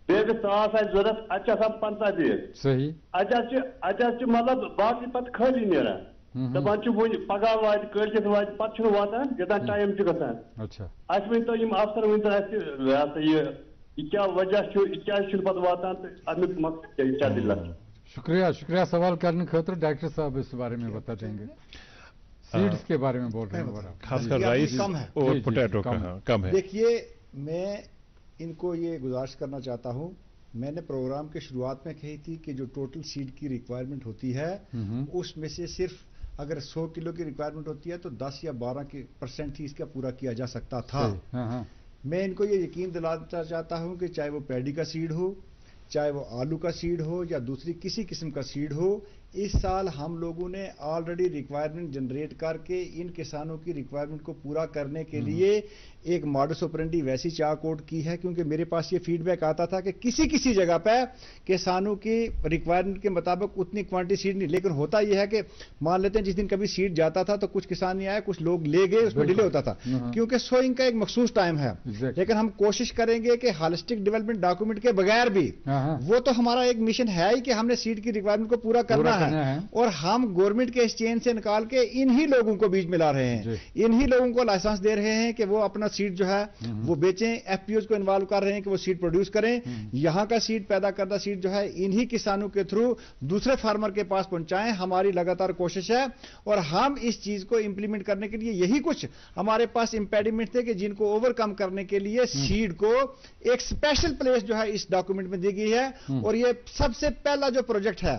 بیگس 100 آسہِ ضرورت اتہِ چھِ آسان 50 بیگ صحیح اتہِ حظ چھِ مطلب باقٕے پتہٕ خٲلی نیران دپان چھِ وُنہِ پگہہ واتہِ کٲلکیتھ واتہِ پتہٕ چھُنہٕ واتان یوٚتام ٹایم چھُ گژھان اَسہِ ؤنۍتو یِم افسر ؤنۍتو اَسہِ یہ ہسا یہ کیا وجہ چھُنہٕ پتہٕ واتان تہٕ امیُک مقصد کیا دِلہ شکریہ سوال کرنے خاطر ڈاکٹر صاحب اس بارے میں بتا دیں گے سیڈز کے بارے میں بول رہے ہیں خاص کر رائس اور پوٹیٹو کم ہے دیکھیے میں ان کو یہ گزارش کرنا چاہتا ہوں میں نے پروگرام کے شروعات میں کہی تھی کہ جو ٹوٹل سیڈ کی ریکوائرمنٹ ہوتی ہے اس میں سے صرف اگر 100 کلو کی ریکوائرمنٹ ہوتی ہے تو 10 یا 12% ہی اس کا پورا کیا جا سکتا تھا میں ان کو یہ یقین دلانا چاہتا ہوں کہ چاہے وہ پیڈی کا سیڈ ہو چاہے وہ آلو کا سیڈ ہو یا دوسری کسی قسم کا سیڈ ہو اس سال ہم لوگوں نے آلریڈی ریکوائرمنٹ جنریٹ کر کے ان کسانوں کی ریکوائرمنٹ کو پورا کرنے کے لیے ایک ماڈس آپرینڈی ویسی چاک آؤٹ کی ہے کیونکہ میرے پاس یہ فیڈ بیک آتا تھا کہ کسی جگہ پہ کسانوں کی ریکوائرمنٹ کے مطابق اتنی کوانٹٹی سیڈ نہیں لیکن ہوتا یہ ہے کہ مان لیتے ہیں جس دن کبھی سیڈ جاتا تھا تو کچھ کسان نہیں آئے کچھ لوگ لے گئے اس میں ڈیلے ہوتا تھا کیونکہ سوئنگ کا ایک مخصوص ٹائم ہے لیکن ہم کوشش کریں گے کہ ہالسٹک ڈیولپمنٹ ڈاکومنٹ کے بغیر بھی وہ تو ہمارا ایک مشن ہے ہی کہ ہم نے سیڈ کی ریکوائرمنٹ کو پورا کرنا ہے اور ہم گورنمنٹ کے اس چین سے نکال کے انہی لوگوں کو بیج ملا رہے ہیں انہی لوگوں کو لائسنس دے رہے ہیں کہ وہ اپنا سیڈ جو ہے وہ بیچیں ایف پی اوز کو انوالو کر رہے ہیں کہ وہ سیڈ پروڈیوس کریں یہاں کا سیڈ پیدا کردہ سیڈ جو ہے انہی کسانوں کے تھرو دوسرے فارمر کے پاس پہنچائیں ہماری لگاتار کوشش ہے اور ہم اس چیز کو امپلیمنٹ کرنے کے لیے یہی کچھ ہمارے پاس امپیڈیمنٹ تھے کہ جن کو اوور کم کرنے کے لیے سیڈ کو ایک اسپیشل پلیس جو ہے اس ڈاکومنٹ میں دی گئی ہے اور یہ سب سے پہلا جو پروجیکٹ ہے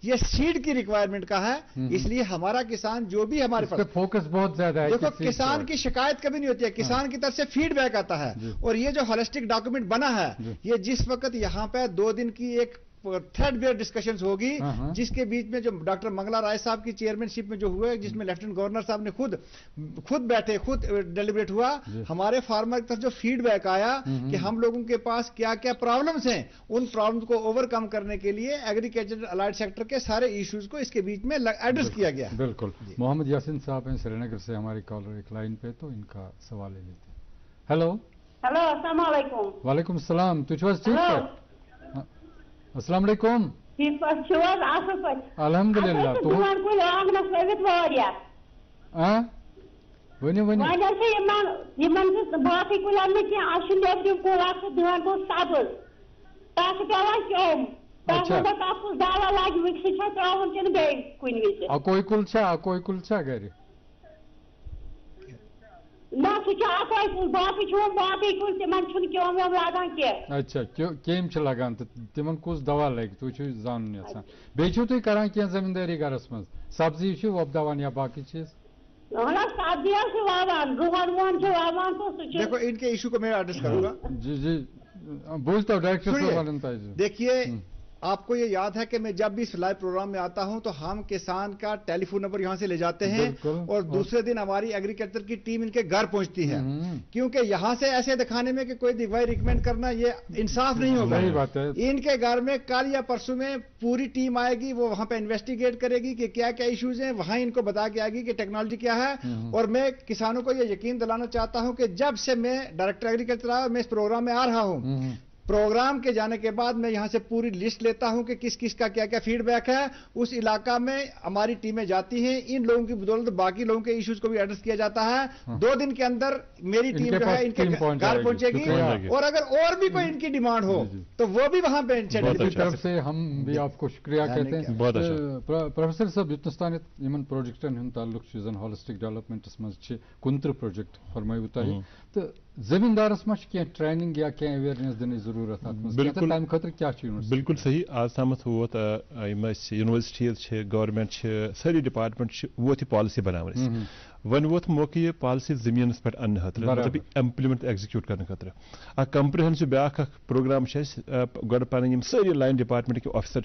یہ سیڈ کی ریکوائرمنٹ کا ہے اس لیے ہمارا کسان جو بھی ہمارے پاس فوکس بہت زیادہ ہے دیکھو کسان کی شکایت کبھی نہیں ہوتی ہے کسان کی طرف سے فیڈ بیک آتا ہے اور یہ جو ہالسٹک ڈاکومنٹ بنا ہے یہ جس وقت یہاں پہ 2 دن کی ایک تھریڈ بیئر ڈسکشنز ہوگی جس کے بیچ میں جو ڈاکٹر منگلا رائے صاحب کی چیئرمین شپ میں جو ہوئے جس میں لیفٹیننٹ گورنر صاحب نے خود بیٹھے خود ڈیلیبریٹ ہوا ہمارے فارمر کی طرف جو فیڈ بیک آیا کہ ہم لوگوں کے پاس کیا کیا پرابلمز ہیں ان پرابلمز کو اوور کم کرنے کے لیے ایگریکلچر الائڈ سیکٹر کے سارے ایشوز کو اس کے بیچ میں ایڈریس کیا گیا بالکل محمد یاسین صاحب ہیں سری نگر سے ہمارے کالر ایک لائن پہ تو ان کا سوال لے لیتے ہیں ہیلو السلام علیکم وعلیکم السلام تُہۍ چھِو حظ ٹھیک السلام علیکم الحمدللہ باقی کلن کی سبز تک پیوان کم اکوئی کل گھر اچھا کیم لگان تو تمن کس دوا لگہ تھی زان یژھان بیٚیہِ چھِو تُہۍ کران کینٛہہ زمیٖندٲری گرس منٛز سبزی چھِ وۄپداوان یا باقی چیز دیکھو ان کے ایشو کو میں ایڈریس کروں گا. جی جی بوجھتا ہوں ڈائریکٹر صاحب. دیکھیے آپ کو یہ یاد ہے کہ میں جب بھی اس لائیو پروگرام میں آتا ہوں تو ہم کسان کا ٹیلی فون نمبر یہاں سے لے جاتے ہیں اور دوسرے دن ہماری ایگریکلچر کی ٹیم ان کے گھر پہنچتی ہے, کیونکہ یہاں سے ایسے دکھانے میں کہ کوئی دوائی ریکمینڈ کرنا یہ انصاف نہیں ہوگا. ان کے گھر میں کل یا پرسوں میں پوری ٹیم آئے گی, وہ وہاں پہ انویسٹیگیٹ کرے گی کہ کیا کیا ایشوز ہیں, وہاں ان کو بتا کے آئے گی کہ ٹیکنالوجی کیا ہے. اور میں کسانوں کو یہ یقین دلانا چاہتا ہوں کہ جب سے میں ڈائریکٹر ایگریکلچر آیا میں اس پروگرام میں آ رہا ہوں, پروگرام کے جانے کے بعد میں یہاں سے پوری لسٹ لیتا ہوں کہ کس کس کا کیا کیا فیڈ بیک ہے. اس علاقہ میں ہماری ٹیمیں جاتی ہیں, ان لوگوں کی بدولت باقی لوگوں کے ایشوز کو بھی ایڈریس کیا جاتا ہے. 2 دن کے اندر میری ٹیم جو ہے ان کے گھر پہنچے گی, اور اگر اور بھی کوئی ان کی ڈیمانڈ ہو تو وہ بھی وہاں پہ طرف سے ہم بھی آپ کو شکریہ کہتے ہیں. پروفیسر صاحب یوتنس تانت ان پروجیکٹن ہند تعلق زن ہالسٹک ڈیولپمنٹس مز 29 پروجیکٹ فرمائیو تہ تو زمیندارس مجھ کی ٹریننگ یا کی اویئرنیس دن ضرورت تمہ خاطر کیا بالکل صحیح. آج تامت ووت یونیورسٹیز گورنمنٹ ساری ڈپارٹمنٹ ووت یہ پالسی بنانے, ون ووت موقع یہ پالسی زمینس پہ ان خاطر مطلب امپلمنٹ ایگزیکیوٹ کرنے خاطر اخ کمپریہنسو بیاکھ پروگرام گۄڈٕ پنٕنۍ یِم سٲری لائن ڈپارٹمنٹ کے آفیسر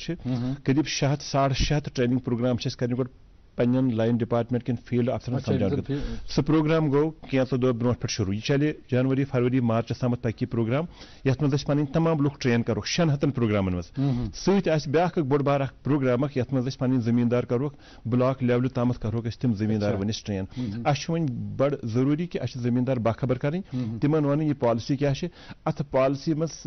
قریب 600 ٹریننگ پروگرام کرنے گۄڈٕ پنن لائن ڈپارٹمنٹ کن فیلڈ افسرن سمجھان. سہ پروگرام گو کینژو دۄہ برونٛٹھ پٮ۪ٹھ شروع, یہ چلے جنوری فروری مارچس تامت پکہ پروگرام یتھ منٛز أسۍ پنٕنۍ تمام لُکھ ٹرین کرو 600 پروگرامن منٛز. سۭتۍ آسہِ بیاکھ بوٚڑ بار اکھ پروگرام یتھ منٛز أسۍ پنٕنۍ زمیٖندار کروکھ بلاک لیولہِ تامت کروکھ أسۍ تِم زمیٖندار ؤنِس ٹرین. اَسہِ چھُ وۄنۍ بڑٕ ضروٗری کہِ اَسہِ چھِ زمیٖندار باخبر کرٕنۍ, تِمن ونٕنۍ یہِ پالسی کیٛاہ چھِ, اتھ پالسی منٛز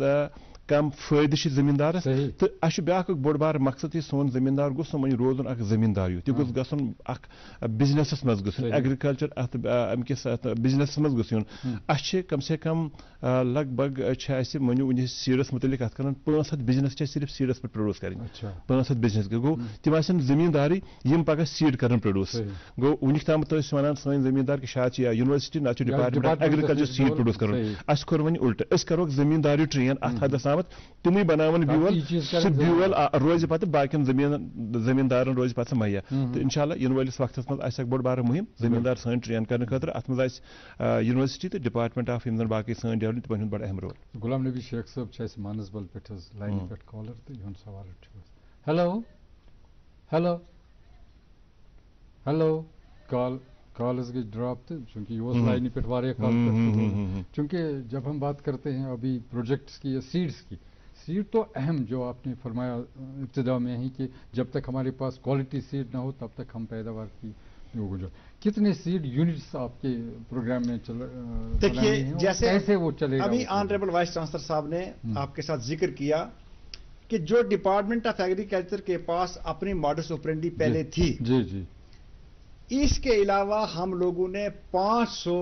کم فٲیدٕ چھِ زمیٖندارس, تہٕ اَسہِ چھُ بیاکھ بوٚڑ بار مقصد یہِ سون زمیٖندار گوٚژھ نہٕ وۄنۍ روزُن اکھ زمیٖندار یوت, یہِ گوٚژھ گژھُن اکھ بزنسس منٛز گژھُن, ایگریکلچر اتھ امہِ کِس بزنسس منٛز گوٚژھ یُن. اَسہِ چھِ کم سے کم لگ بگ چھِ اَسہِ مٲنِو وٕنہِ سیٖڈس متعلق کتھ کران 500 بزنس چھِ اَسہِ صرف سیٖڈس پٮ۪ٹھ پرٛوڈوٗس کَرٕنۍ. 500 بزنس گوٚو تِم آسن زمیٖندارٕے یِم پگاہ سیٖڈ کرن پرٛوڈوٗس. گوٚو وٕنیُک تامتھ ٲسۍ وَنان سٲنۍ زمیٖندار کہِ شاید چھِ یونیورسٹی نتہٕ چھُ ڈپارٹمنٹ ایگریکلچر سیٖڈ پرٛوڈوٗس کرُن. اَسہِ کوٚر وۄنۍ الٹہٕ, أسۍ کروکھ زمیٖنداری ٹرین اتھ حدس تامتھ, تِمٕے بناون بیول, سُہ بیول روزِ پتہٕ باقین زمیٖندارن روزِ پتہٕ سُہ مہیا. تہٕ انشاء اللہ ینہٕ وٲلِس وقتس منٛز آسہِ اکھ بوٚڑ بارٕ مُہِم زمیٖندار سٲنۍ ٹرین کرنہٕ خٲطرٕ. اتھ منٛز آسہِ یونیورسٹی تہٕ ڈپارٹمنٹ آف یِم زن باقٕے سٲنۍ ڈیولپ تِمن ہُنٛد بڑٕ اہم رول. غلام نبی شیخ صٲب چھِ اَسہِ مانسبل پٮ۪ٹھ حظ لاینہِ پٮ۪ٹھ کالر تہٕ یِہُنٛد سوال چھُ. ہیلو ہیلو ہیلو کال حظ گئی ڈراپ, تو چونکہ یہ لائن پہ واریاہ کال, چونکہ جب ہم بات کرتے ہیں ابھی پروجیکٹس کی یا سیڈس کی, سیڈ تو اہم جو آپ نے فرمایا ابتدا میں ہی کہ جب تک ہمارے پاس کوالٹی سیڈ نہ ہو تب تک ہم پیداوار کی کتنے سیڈ یونٹس آپ کے پروگرام میں دیکھیے جیسے کیسے وہ چلے گا. ابھی آنریبل وائس چانسلر صاحب نے آپ کے ساتھ ذکر کیا کہ جو ڈپارٹمنٹ آف ایگریکلچر کے پاس اپنی ماڈس آپرینڈی پہلے تھی, جی جی, اس کے علاوہ ہم لوگوں نے 500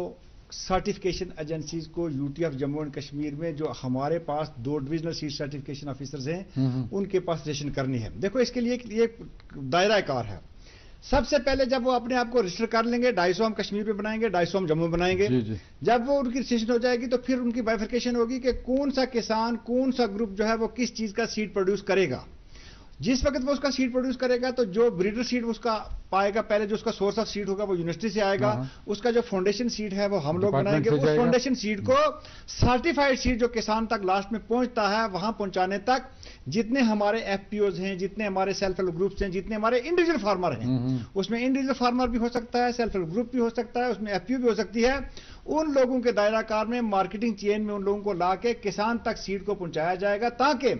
سرٹیفکیشن ایجنسیز کو you T of Jammu and Kashmir میں جو ہمارے پاس 2 ڈویژنل سیڈ سرٹیفکیشن آفیسرز ہیں ان کے پاس رجسٹریشن کرنی ہے. دیکھو اس کے لیے یہ دائرہ کار ہے. سب سے پہلے جب وہ اپنے آپ کو رجسٹر کر لیں گے 250 ہم کشمیر پہ بنائیں گے, 250 ہم جموں بنائیں گے. جب وہ ان کی رجسٹریشن ہو جائے گی تو پھر ان کی بائیفرکیشن ہوگی کہ کون سا کسان کون سا گروپ جو ہے وہ کس چیز کا سیڈ پروڈیوس کرے گا. جس وقت وہ اس کا سیڈ پروڈیوس کرے گا تو جو بریڈر سیڈ اس کا پائے گا, پہلے جو اس کا سورس آف سیڈ ہوگا وہ یونیورسٹی سے آئے گا, اس کا جو فاؤنڈیشن سیڈ ہے وہ ہم لوگ بنائیں گے. اس فاؤنڈیشن سیڈ کو سرٹیفائڈ سیڈ جو کسان تک لاسٹ میں پہنچتا ہے وہاں پہنچانے تک جتنے ہمارے ایف پی اوز ہیں, جتنے ہمارے سیلف ہیلپ گروپس ہیں, جتنے ہمارے انڈیویجول فارمر ہیں, اس میں انڈیویجول فارمر بھی ہو سکتا ہے, سیلف ہیلپ گروپ بھی ہو سکتا ہے, اس میں ایف پی او بھی ہو سکتی ہے. ان لوگوں کے دائرہ کار میں مارکیٹنگ چین میں ان لوگوں کو لا کے کسان تک سیڈ کو پہنچایا جائے گا تاکہ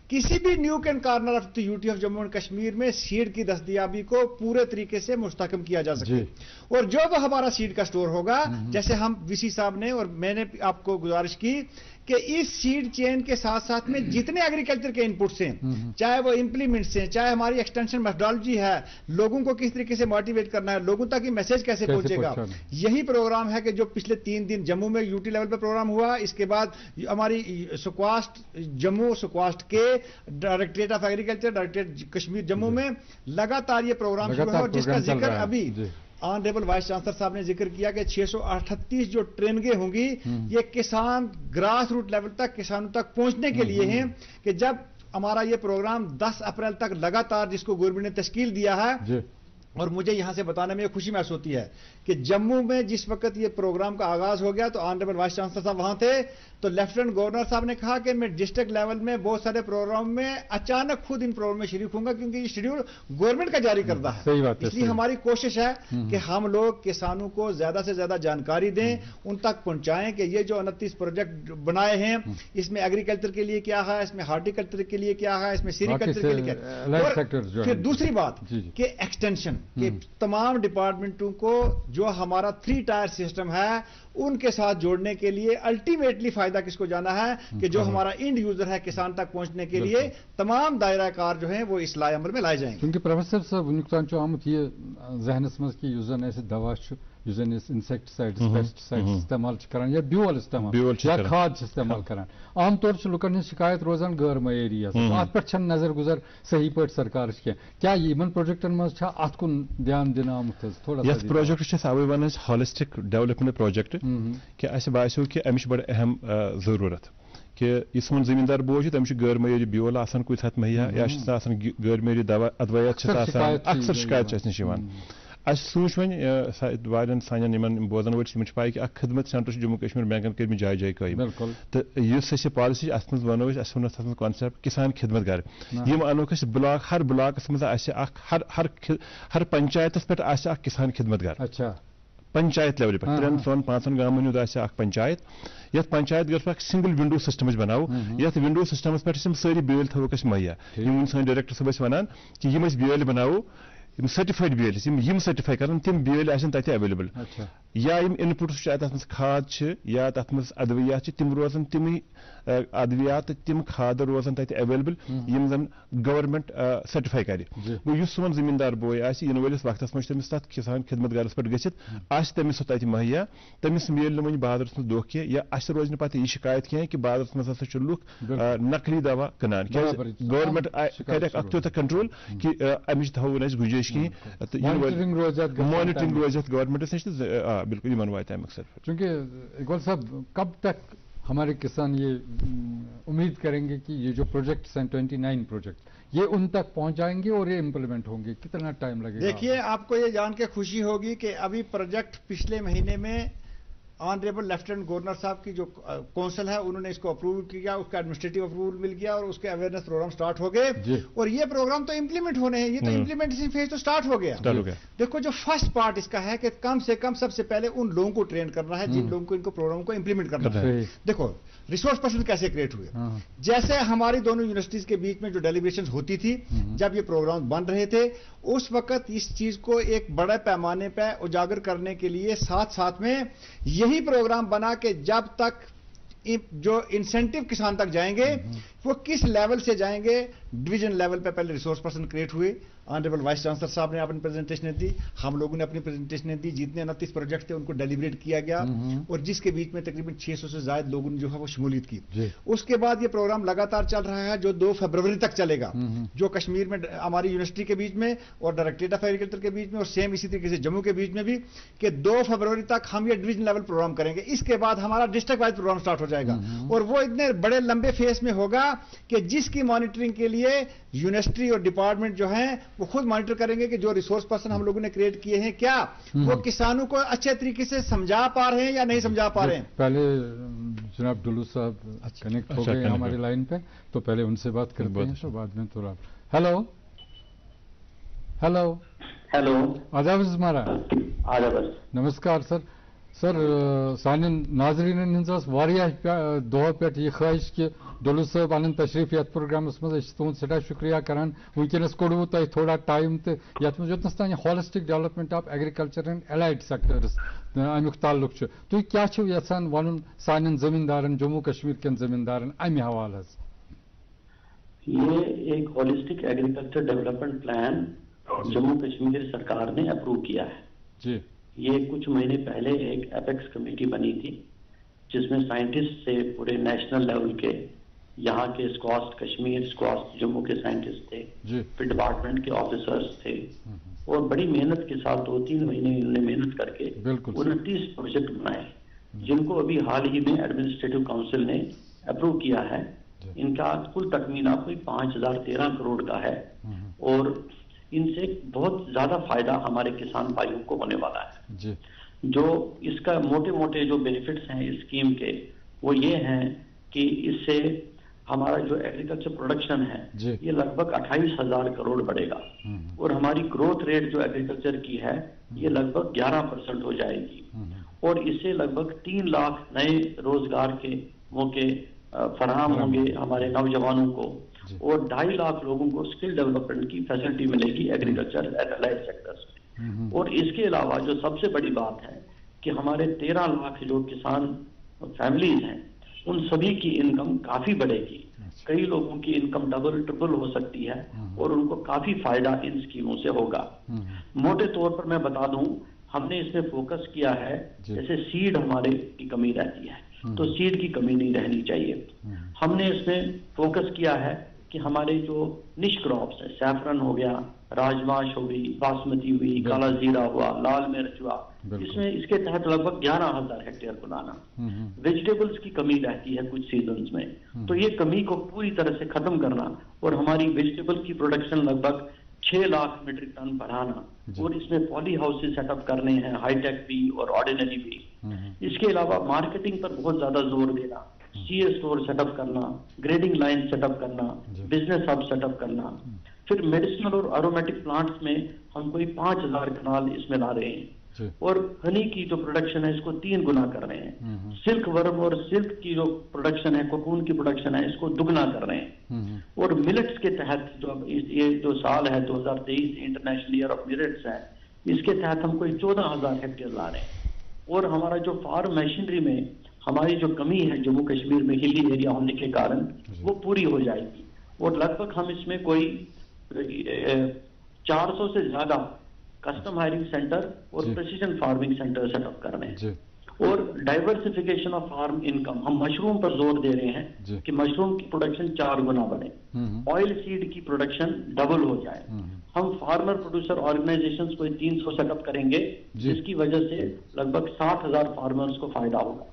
کسی بھی nook and corner of U T of Jammu and Kashmir میں سیڈ کی دستیابی کو پورے طریقے سے مستحکم کیا جا سکے. اور جو وہ ہمارا سیڈ کا سٹور ہوگا, جیسے ہم وی سی صاحب نے اور میں نے آپ کو گزارش کی कि इस सीड चेन के साथ साथ में जितने एग्रीकल्चर के इनपुट्स हैं, चाहे वो इंप्लीमेंट्स हैं, चाहे हमारी एक्सटेंशन मेथोडोलॉजी है, लोगों को किस तरीके से मोटिवेट करना है, लोगों तक ये मैसेज कैसे पहुंचेगा, यही प्रोग्राम है कि जो पिछले 3 दिन जम्मू में यूटी लेवल पर प्रोग्राम हुआ। इसके बाद हमारी सुक्वास्ट जम्मू, सुक्वास्ट के directorate of agriculture, directorate Kashmir Jammu में लगातार ये प्रोग्राम शुरू है, और जिसका जिक्र अभी ऑनरेबल वाइस चांसलर साहब ने जिक्र किया कि 638 जो ट्रेनिंगें होंगी ये किसान ग्रास रूट लेवल तक किसानों तक पहुंचने के लिए हैं, कि जब हमारा ये प्रोग्राम 10 अप्रैल तक लगातार जिसको गवर्नमेंट ने तश्कील दिया है, और मुझे यहां से बताने में खुशी महसूस होती है कि जम्मू में जिस वक्त ये प्रोग्राम का आगाज हो गया तो ऑनरेबल वाइस चांसलर साहब वहां थे, तो लेफ्टिनेंट गवर्नर साहब ने कहा कि मैं डिस्ट्रिक्ट लेवल में बहुत सारे प्रोग्राम में अचानक खुद इन प्रोग्राम में शरीक होऊंगा, क्योंकि ये शेड्यूल गवर्नमेंट का जारी करता है। सही बात है। इसलिए हमारी कोशिश है कि हम लोग किसानों को ज्यादा से ज्यादा जानकारी दें, उन तक पहुंचाएं कि ये जो 29 प्रोजेक्ट बनाए हैं इसमें एग्रीकल्चर के लिए क्या है, इसमें हार्टिकल्चर के लिए क्या है, इसमें सीरीकल्चर के लिए क्या है। फिर दूसरी बात कि एक्सटेंशन के तमाम डिपार्टमेंटों को जो हमारा 3 टायर सिस्टम है उनके साथ जोड़ने के लिए अल्टीमेटली फायदा किसको जाना है कि जो हमारा इंड यूजर है किसान तक पहुंचने के लिए तमाम दायरा कार जो है वो इस लाए अमल में लाए जाएंगे। क्योंकि प्रोफेसर साहब वुनक आमुत ये जहनस मज कि युजन ऐसे दवा इंसेक्टिसाइड्स पेस्टिसाइड्स इस्तेमाल करान या ब्यूअल इस्तेमाल या खाद इस्तेमाल करान, आम तौर से लुकन हज शिकायत रोजान गर मयरिया अत पे नजर गुजर सही पे सरकार क्या इन प्रोजेक्टन मज अत कुन ध्यान दिन आमुत थोड़ा ये project away one holistic development project कि अस बासो कि अमिश बड़ अहम जरूरत कि यह सोन जमींदार बोझ तमिश गैर मयरी ब्योल आसान कुछ हत मुहैया या गैर मयरी दवा अदवैत अक्सर शिकायत नश अस सूच वन वारियन सान बोजन वो पाई कि खदमत सेंटर जम्मू कश्मीर बैंकन कर जाय जाय कायम तो पॉलिसी अत वनो वो कॉन्सेप्ट किसान खिदमत घर यम अनोक ब्लॉक हर ब्लॉकस मज हर पंचायत पे किसान खिदमत घर। अच्छा पंचायत लेवल पे 3-4-5 गामन पंचायत ये पंचायत घर सिंगल विंडो सिस्टम बनाओ ये विंडो सिस्टम पे सारी बेल थोक मुहैया सन डायरेक्टर सब वन कि बेल बनाओ सर्टिफाइड बेल सर्टिफाई कर तम बेल तक अवेलेबल या इनपुट्स तथ खाद या तथ अद्वियात तम रोजन तम अद्वियात तम खाद रोजन तक अवेलेबल यम जन गवर्नमेंट सर्टिफाई कर सोन जमींदार बोय इन वलिस वक्त मज तमिस तथ किसान खिदमत गरस पे गमिस तमिस तत मुहैया तमिस मिल वन बादरस मज दोख कह या रोज न पे यह शिकायत कह कि बादरस मज हसा लुक नकली दवा कनान गवर्नमेंट कर त्यूत कंट्रोल कि अमिश थो गुंजाइश मॉनिटरिंग रोज गवर्नमेंट नश बिल्कुल इन वात मकसद। चूंकि इकबाल साहब कब तक हमारे किसान ये उम्मीद करेंगे कि ये जो प्रोजेक्ट्स हैं 29 प्रोजेक्ट ये उन तक पहुंच जाएंगे और ये इम्प्लीमेंट होंगे, कितना टाइम लगेगा? देखिए आपको ये जान के खुशी होगी कि अभी प्रोजेक्ट पिछले महीने में ऑनरेबल लेफ्टिनेंट गवर्नर साहब की जो काउंसिल है उन्होंने इसको अप्रूव किया, उसका एडमिनिस्ट्रेटिव अप्रूवल मिल गया और उसके अवेयरनेस प्रोग्राम स्टार्ट हो गए और ये प्रोग्राम तो इंप्लीमेंट होने हैं, ये तो इंप्लीमेंटेशन फेज तो स्टार्ट हो गया। देखो जो फर्स्ट पार्ट इसका है कि कम से कम सबसे पहले उन लोगों को ट्रेन करना है जिन लोगों को इनको प्रोग्राम को इंप्लीमेंट करना है। देखो रिसोर्स पर्सन कैसे क्रिएट हुए, जैसे हमारी दोनों यूनिवर्सिटीज के बीच में जो डेलिब्रेशन होती थी जब ये प्रोग्राम बन रहे थे उस वक्त इस चीज को एक बड़े पैमाने पर उजागर करने के लिए साथ साथ में यही प्रोग्राम बना कि जब तक जो इंसेंटिव किसान तक जाएंगे वो किस लेवल से जाएंगे, डिवीजन लेवल पे पहले रिसोर्स पर्सन क्रिएट हुए, ऑनरेबल वाइस चांसलर साहब ने अपनी प्रेजेंटेशन दी, हम लोगों ने अपनी प्रेजेंटेशन दी, जितने 29 प्रोजेक्ट थे उनको डेलिब्रेट किया गया और जिसके बीच में तकरीबन 600 से ज्यादा लोगों ने जो है वो शमूलियत की। उसके बाद ये प्रोग्राम लगातार चल रहा है जो 2 फरवरी तक चलेगा, जो कश्मीर में हमारी यूनिवर्सिटी के बीच में और डायरेक्टरेट ऑफ एग्रीकल्चर के बीच में और सेम इसी तरीके से जम्मू के बीच में भी कि 2 फरवरी तक हम ये डिवीजन लेवल प्रोग्राम करेंगे। इसके बाद हमारा डिस्ट्रिक्ट वाइज प्रोग्राम स्टार्ट हो जाएगा और वो इतने बड़े लंबे फेस में होगा कि जिसकी मॉनिटरिंग के लिए यूनिवर्सिटी और डिपार्टमेंट जो है वो खुद मॉनिटर करेंगे कि जो रिसोर्स पर्सन हम लोगों ने क्रिएट किए हैं क्या वो किसानों को अच्छे तरीके से समझा पा रहे हैं या नहीं समझा पा रहे हैं। पहले जनाब डुल्लू साहब कनेक्ट हो गए हमारी लाइन पे, तो पहले उनसे बात करते हैं तो बाद में थोड़ा हेलो हेलो हेलो आदाब हमारा नमस्कार सर। سر سانن ناظرین ہز دہ پہ یہ خواہش کہ ڈولو صاحب ان تشریف یت پروگرامس مز تہد سٹھا شکریہ کران ونکس کوڑو تہ تھوڑا ٹائم تو یت مز یوتنس تان holistic development of agriculture and allied sectors امیک تعلق تھی کیا یژھان ون سان زمیندارن جموں کشمیر کن زمیندارن امہ حوالہ یہ ایک holistic agriculture development plan Jammu Kashmir سرکار نے اپروو کیا ہے جی یہ کچھ مہینے پہلے ایک ایپیکس کمیٹی بنی تھی جس میں سائنٹسٹ سے پورے نیشنل لیول کے یہاں کے اسکواسٹ کشمیر اسکواسٹ جموں کے سائنٹسٹ تھے پھر ڈپارٹمنٹ کے آفیسرز تھے اور بڑی محنت کے ساتھ 2-3 مہینے انہوں نے محنت کر کے 29 پروجیکٹ بنائے جن کو ابھی حال ہی میں ایڈمنسٹریٹو کاؤنسل نے اپروو کیا ہے. ان کا کل تخمینہ کوئی 5013 کروڑ کا ہے اور ان سے بہت زیادہ فائدہ ہمارے کسان بھائیوں کو ہونے والا ہے. جو اس کا موٹے موٹے جو بینیفٹس ہیں اس اسکیم کے وہ یہ ہیں کہ اس سے ہمارا جو ایگریکلچر پروڈکشن ہے یہ لگ بھگ 28,000 کروڑ بڑھے گا اور ہماری گروتھ ریٹ جو ایگریکلچر کی ہے یہ لگ بھگ 11% ہو جائے گی اور اس سے لگ بھگ 3 لاکھ نئے روزگار کے موقع فراہم ہوں گے ہمارے نوجوانوں کو اور 2.5 لاکھ لوگوں کو اسکل ڈیولپمنٹ کی فیسلٹی ملے گی ایگریکلچر اینڈ الائڈ سیکٹرز میں. اور اس کے علاوہ جو سب سے بڑی بات ہے کہ ہمارے 13 لاکھ جو کسان فیملیز ہیں ان سبھی کی انکم کافی بڑھے گی. کئی لوگوں کی انکم ڈبل ٹرپل ہو سکتی ہے اور ان کو کافی فائدہ ان اسکیموں سے ہوگا. موٹے طور پر میں بتا دوں ہم نے اس میں فوکس کیا ہے جیسے سیڈ ہمارے کی کمی رہتی ہے تو سیڈ کی کمی نہیں رہنی چاہیے. ہم نے اس میں فوکس کیا ہے کہ ہمارے جو نش کراپس ہیں سیفرن ہو گیا راجماش ہو گئی باسمتی ہوئی کالا زیرہ ہوا لال مرچ ہوا اس کے تحت لگ بھگ 11,000 ہیکٹیئر بنانا. ویجیٹیبلز کی کمی رہتی ہے کچھ سیزنز میں تو یہ کمی کو پوری طرح سے ختم کرنا اور ہماری ویجیٹیبل کی پروڈکشن لگ بھگ 6 لاکھ میٹرک ٹن بڑھانا اور اس میں پالی ہاؤسز سیٹ اپ کرنے ہیں ہائی ٹیک بھی اور آرڈینری بھی. اس کے علاوہ مارکیٹنگ پر بہت زیادہ زور دینا سی اے اسٹور سیٹ اپ کرنا گریڈنگ لائن سیٹ اپ کرنا بزنس ہب سیٹ اپ کرنا. پھر میڈیسنل اور ارومیٹک پلانٹس میں ہم کوئی 5,000 کنال اس میں لا رہے ہیں اور ہنی کی جو پروڈکشن ہے اس کو 3 گنا کر رہے ہیں. سلک ورم اور سلک کی جو پروڈکشن ہے کوکون کی پروڈکشن ہے اس کو دگنا کر رہے ہیں. اور ملٹس کے تحت جو یہ جو سال ہے 2023 انٹرنیشنل ایئر آف ملٹس ہے اس کے تحت ہم کوئی 14,000 ہیکٹیئر لا رہے ہیں. اور ہمارا جو فارم مشینری میں ہماری جو کمی ہے جموں کشمیر میں ہلی ایریا ہونے کے کارن وہ پوری ہو جائے گی اور لگ بھگ ہم اس میں کوئی 400 سے زیادہ کسٹم ہائرنگ سینٹر اور precision farming centre set up کر رہے ہیں. اور ڈائیورسفیکیشن آف فارم انکم ہم مشروم پر زور دے رہے ہیں کہ مشروم کی پروڈکشن 4 گنا بڑھے آئل سیڈ کی پروڈکشن ڈبل ہو جائے. ہم فارمر پروڈیوسر آرگنائزیشنز کو 300 سیٹ اپ کریں گے جس کی وجہ سے لگ بھگ 60,000 فارمرز کو فائدہ ہوگا.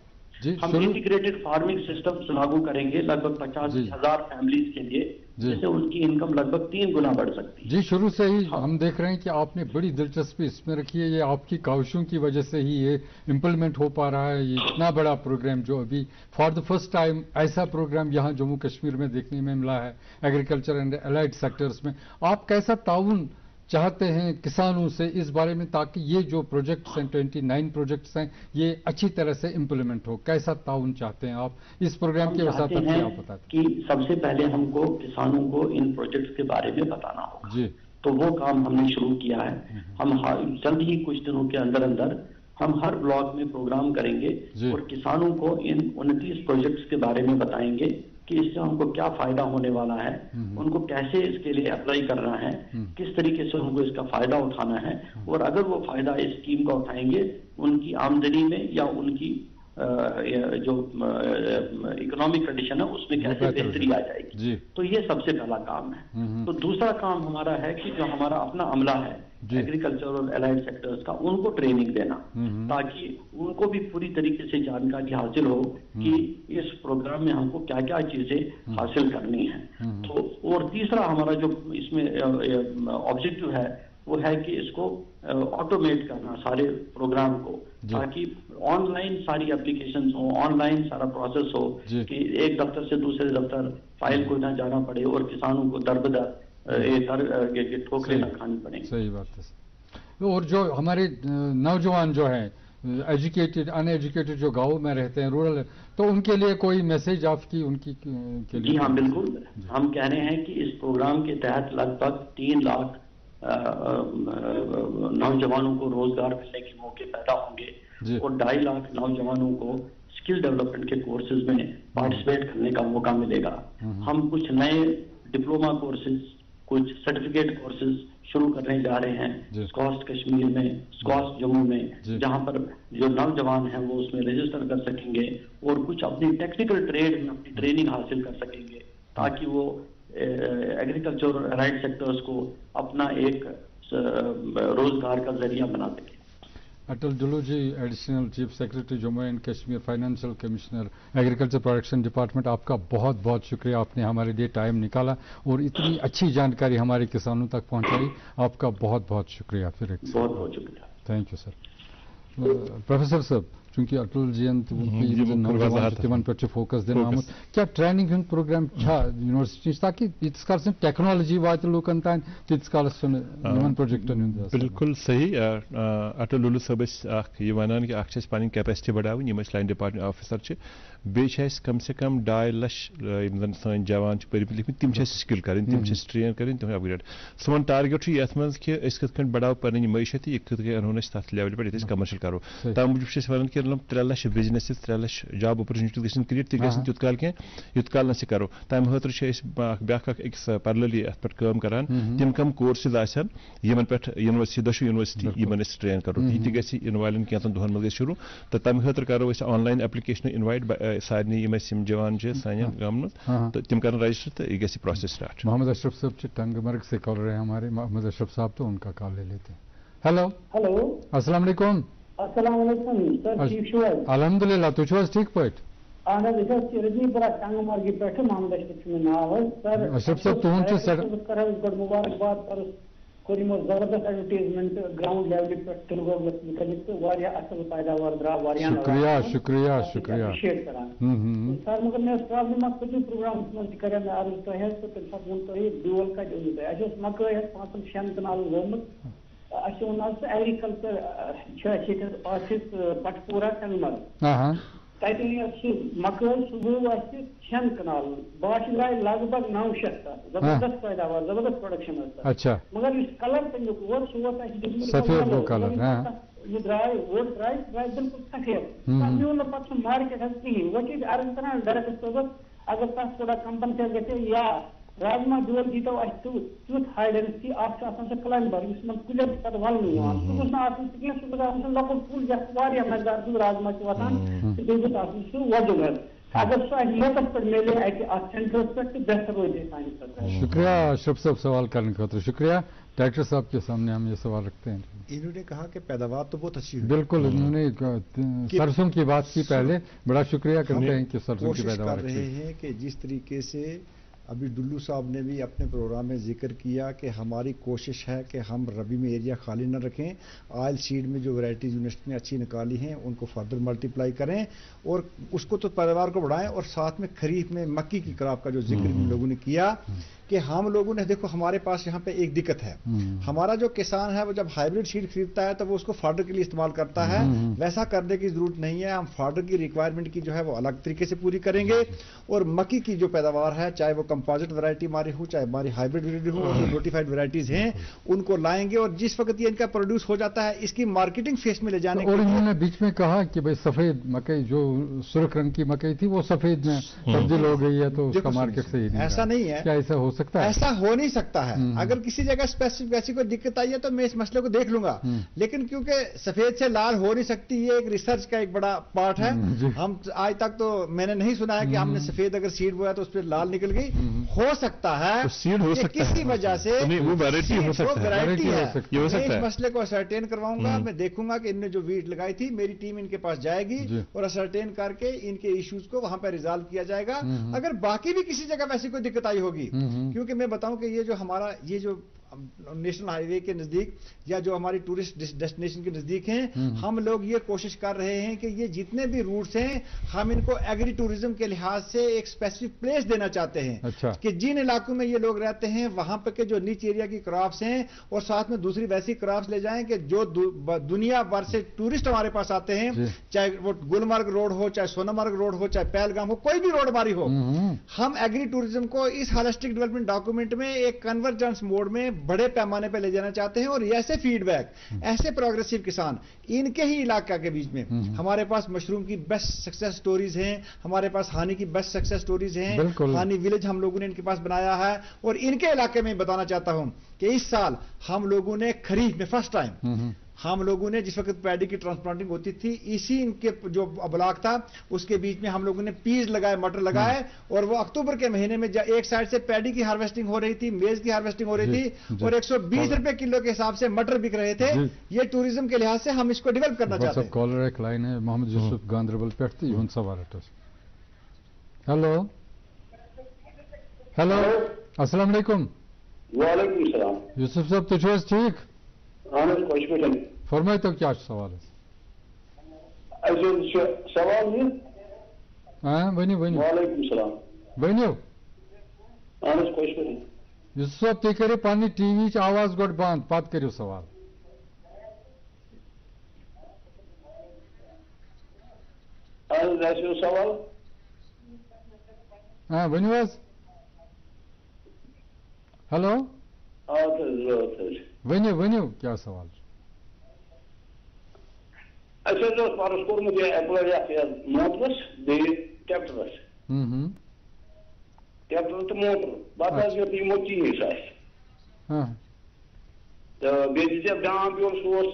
ہم انٹیگریٹڈ فارمنگ سسٹم لاگو کریں گے لگ بھگ 50,000 فیملیز کے لیے جس سے ان کی انکم لگ بھگ 3 گنا بڑھ سکتی ہے. جی شروع سے ہی ہم دیکھ رہے ہیں کہ آپ نے بڑی دلچسپی اس میں رکھی ہے. یہ آپ کی کاوشوں کی وجہ سے ہی یہ امپلیمنٹ ہو پا رہا ہے. یہ اتنا بڑا پروگرام جو ابھی فار دا فرسٹ ٹائم ایسا پروگرام یہاں جموں کشمیر میں دیکھنے میں ملا ہے ایگریکلچر اینڈ الائڈ سیکٹرز میں. آپ کیسا تعاون چاہتے ہیں کسانوں سے اس بارے میں تاکہ یہ جو پروجیکٹس ہیں 29 پروجیکٹس ہیں یہ اچھی طرح سے امپلیمنٹ ہو؟ کیسا تعاون چاہتے ہیں آپ اس پروگرام کی وسعت سے آپ بتاتے ہیں؟ کہ سب سے پہلے ہم کو کسانوں کو ان پروجیکٹس کے بارے میں بتانا ہوگا. تو وہ کام ہم نے شروع کیا ہے. ہم جلد ہی کچھ دنوں کے اندر ہم ہر بلاک میں پروگرام کریں گے اور کسانوں کو ان 29 پروجیکٹس کے بارے میں بتائیں گے کہ اس سے ہم کو کیا فائدہ ہونے والا ہے ان کو کیسے اس کے لیے اپلائی کرنا ہے کس طریقے سے ان کو اس کا فائدہ اٹھانا ہے اور اگر وہ فائدہ اس اسکیم کا اٹھائیں گے ان کی آمدنی میں یا ان کی جو اکنامک کنڈیشن ہے اس میں کیسے بہتری آ جائے گی. تو یہ سب سے پہلا کام ہے. تو دوسرا کام ہمارا ہے کہ جو ہمارا اپنا عملہ ہے ایگریکلچر اور الائڈ سیکٹرز کا ان کو ٹریننگ دینا تاکہ ان کو بھی پوری طریقے سے جانکاری حاصل ہو کہ اس پروگرام میں ہم کو کیا کیا چیزیں حاصل کرنی ہیں. تو اور تیسرا ہمارا جو اس میں آبجیکٹو ہے وہ ہے کہ اس کو آٹومیٹ کرنا سارے پروگرام کو تاکہ آن لائن ساری اپلیکیشنز ہوں آن لائن سارا پروسیس ہو کہ ایک دفتر سے دوسرے دفتر فائل کو نہ جانا پڑے اور کسانوں کو ٹھوکریں نہ کھانی پڑیں. صحیح بات ہے. اور جو ہمارے نوجوان جو ہیں एजुकेटेड अनएजुकेटेड जो गाँव में रहते हैं, रूरल, तो उनके लिए कोई मैसेज आपकी उनकी के लिए? जी हाँ, बिल्कुल। हम कह रहे हैं कि इस प्रोग्राम के तहत लगभग 3 लाख नौजवानों को रोजगार मिलने के मौके पैदा होंगे और 2.5 लाख नौजवानों को स्किल डेवलपमेंट के कोर्सेज में पार्टिसिपेट करने का मौका मिलेगा। हम कुछ नए डिप्लोमा कोर्सेज, कुछ सर्टिफिकेट कोर्सेज शुरू करने जा रहे हैं स्कॉस्ट कश्मीर में, स्कॉस्ट जम्मू में, जहां पर जो नौजवान हैं वो उसमें रजिस्टर कर सकेंगे और कुछ अपनी टेक्निकल ट्रेड में अपनी ट्रेनिंग हासिल कर सकेंगे, ताकि वो एग्रीकल्चर राइट सेक्टर्स को अपना एक रोजगार का जरिया बना सके। Atal Dulloo ji, additional chief secretary Jammu and Kashmir, financial commissioner, agriculture production department, आपका बहुत बहुत शुक्रिया, आपने हमारे लिए टाइम निकाला और इतनी अच्छी जानकारी हमारे किसानों तक पहुंचाई। आपका बहुत बहुत शुक्रिया। फिर एक बहुत बहुत शुक्रिया। Thank you sir. प्रोफेसर साहब, चूंकि अटल जी नौजवान पे फोकस देना आमुत, क्या ट्रेनिंग हूं प्रोग्राम यूनिवर्सिटी ताकि तीस काल टेक्नोलॉजी वात लूकन तान तीस काल प्रोजेक्टन? बिल्कुल सही। अटल डुल्लू साहब वन कि पन कैपेसिटी बढ़ावन, लाइन डिपार्टमेंट ऑफिसर बे कम से कम 2.5 लाख यम सन जवान पढ़ित लिखित तिम स्किल कर, तिम ट्रेन कर, तिम अपग्रेड। सोन टारगेट यथ मज कि कत बढ़ाव पी मैशत, यह कत अनोन तथ लेवल पे कमर्शियल करो। तम मूजूब वन कि 3 lakh business, 3 lakh job opportunity gun create, तह तुत काल कह युत काल न करो। तम खतर ब्या अक्स पैरेलली अत पे करान, तिम कम कोर्सेज आन यमन पे यूनिवर्सिटी दशु यूनिवर्सिटी यमन ट्रेन करो, यह गि इन वाले कैंसन दोहन मज शुरू। तो तम खतर करो ऑनलाइन एप्लिकेशन इनवाइट सारे यम जवान सान गाम, तो तिम कर रजिस्टर, तो यह गि प्रोसेस स्टार्ट। मोहम्मद अशरफ साहब टंगमर्ग से कॉलर है हमारे। मोहम्मद अशरफ साहब, तो उनका कॉल ले लेते हैं। हेलो हेलो, अस्सलाम वालेकुम। अस्सलाम वालेकुम सर, ठीक छो? अल्हम्दुलिल्लाह, तुम छो ठीक पट? रजीपुरा टंगमर्ग पे मोहम्मद अशरफ मे नाव सर। अशरफ साहब, तुम सर मुबारकबाद कर कोरिमो जबरदस्त एडवर्टाइजमेंट ग्राउंड लेवल पे तिलगोवस मुतलिक तो वारिया असल पैदावार द्रा वारिया। शुक्रिया शुक्रिया शुक्रिया। अप्रिशिएट करान सर, मगर मे प्रॉब्लम कुछ प्रोग्राम में करे मैं अर्ज तो है तो तम सब तो ये ड्यूल का जो है अजस मकई है 5-6 कनाल गोमत अच्छे उन एग्रीकल्चर ऑफिस पटपूरा टंगमर्ग। हां, मकई सुबह 6 कनाल बाश द्राय लगभग 900 जबरदस्त पैदावार, जबरदस्त प्रोडक्शन। अच्छा, मगर इस कलर तक वो सफेद वो कलर ये द्राय वो द्राय बिल्कुल सफेद म्यूल पे मार्केट कहीं वो अर्ज कर डायरेक्ट सोबत अगर तक थोड़ा कंपनसेट गए या राजमा जोर दीतो तुत हाई डेंसिटी से क्लाइंबर कुल पे वल लकुट पुल मकदार राजमा वातान वजूद अगर सह मोकस पे मिले सेंटर्स पे बेहतर रोजे। शुक्रिया अशरफ साहब, सवाल करने खातिर शुक्रिया। डॉक्टर साहब के सामने हम ये सवाल रखते हैं। इन्होंने कहा कि पैदावार तो बहुत अच्छी हुई। बिल्कुल, इन्होंने सरसों की बात की पहले, बड़ा शुक्रिया करते हैं कि सरसों की पैदावार कर रहे हैं कि जिस तरीके से अभी डुल्लू साहब ने भी अपने प्रोग्राम में जिक्र किया कि हमारी कोशिश है कि हम रबी में एरिया खाली न रखें, ऑयल सीड में जो वैरायटीज यूनिवर्सिटी ने अच्छी निकाली हैं उनको फर्दर मल्टीप्लाई करें और उसको तो पैदावार को बढ़ाएं, और साथ में खरीफ में मक्की की क्रॉप का जो जिक्र इन लोगों ने किया कि हम लोगों ने देखो हमारे पास यहाँ पे एक दिक्कत है, हमारा जो किसान है वो जब हाइब्रिड सीड खरीदता है तो वो उसको फॉर्डर के लिए इस्तेमाल करता है। वैसा करने की जरूरत नहीं है, हम फॉर्डर की रिक्वायरमेंट की जो है वो अलग तरीके से पूरी करेंगे और मक्की की जो पैदावार है, चाहे वो कंपोजिट वैरायटी हमारी हो चाहे हमारी हाइब्रिड वैरायटी हो, और नोटिफाइड वैरायटीज हैं उनको लाएंगे और जिस वक्त ये इनका प्रोड्यूस हो जाता है इसकी मार्केटिंग फेस में ले जाने और इन्होंने बीच में कहा कि भाई सफेद मकई जो सुर्ख रंग की मकई थी वो सफेद में तब्दील हो गई है तो उसका मार्केट सही नहीं। ऐसा नहीं है। क्या ऐसा हो सकता है? ऐसा हो नहीं सकता है। अगर किसी जगह स्पेसिफिक ऐसी कोई दिक्कत आई है तो मैं इस मसले को देख लूंगा, लेकिन क्योंकि सफेद से लाल हो नहीं सकती, ये एक रिसर्च का एक बड़ा पार्ट है। हम आज तक तो मैंने नहीं सुना है कि हमने सफेद अगर सीड बोया तो उस पर लाल निकल गई। हो सकता है सीड हो सकता है किसी वजह से वो वैरायटी हो सकता है, वैरायटी है। मैं इस मसले को असरटेन करवाऊंगा, मैं देखूंगा कि इनने जो वीट लगाई थी मेरी टीम इनके पास जाएगी और असरटेन करके इनके इश्यूज को वहां पर रिजॉल्व किया जाएगा। अगर बाकी भी किसी जगह वैसी कोई दिक्कत आई होगी, क्योंकि मैं बताऊं कि ये जो हमारा ये जो नेशनल हाईवे के नजदीक या जो हमारी टूरिस्ट डेस्टिनेशन के नजदीक हैं, हम लोग ये कोशिश कर रहे हैं कि ये जितने भी रूट्स हैं हम इनको एग्री टूरिज्म के लिहाज से एक स्पेसिफिक प्लेस देना चाहते हैं। अच्छा। कि जिन इलाकों में ये लोग रहते हैं वहां पर के जो नीच एरिया की क्रॉप्स हैं और साथ में दूसरी वैसी क्रॉप्स ले जाएं कि जो दुनिया भर से टूरिस्ट हमारे पास आते हैं, चाहे वो गुलमर्ग रोड हो, चाहे सोनमर्ग रोड हो, चाहे पहलगाम हो, कोई भी रोड हमारी हो, हम एग्री टूरिज्म को इस होलिस्टिक डेवलपमेंट डॉक्यूमेंट में एक कन्वर्जेंस मोड में बड़े पैमाने पर ले जाना चाहते हैं। और ऐसे फीडबैक, ऐसे प्रोग्रेसिव किसान, इनके ही इलाका के बीच में हमारे पास मशरूम की बेस्ट सक्सेस स्टोरीज हैं, हमारे पास हानी की बेस्ट सक्सेस स्टोरीज हैं, हानी विलेज हम लोगों ने इनके पास बनाया है। और इनके इलाके में बताना चाहता हूं कि इस साल हम लोगों ने खरीफ में फर्स्ट टाइम हम लोगों ने जिस वक्त पैडी की ट्रांसप्लांटिंग होती थी, इसी इनके जो ब्लॉक था उसके बीच में हम लोगों ने पीज लगाए, मटर लगाए, और वो अक्टूबर के महीने में एक साइड से पैडी की हार्वेस्टिंग हो रही थी, मेज की हार्वेस्टिंग हो रही थी, और 120 रुपए किलो के हिसाब से मटर बिक रहे थे। ये टूरिज्म के लिहाज से हम इसको डेवलप करना चाहते हैं। कॉलर एक लाइन है मोहम्मद यूसुफ गांधरबल पे सवाल। हेलो हेलो, अस्सलाम वालेकुम। वालेकुम सलाम। यूसुफ साहब तो ठीक? फरमाए तो क्या सवाल है? सवाल ये हाँ बनी वालेकुम सलाम बनो यूसुफ साहब तुम करो पानी टीवी आवाज गोड बंद पत करो सवाल। सवाल हाँ बनो हेलो वनो क्या सवाल? पारस कोर्मुत मोटरस ट्रैक्टरस ट्रैक्टर तो मोटर पत यमो चीज तो दाम पे सोस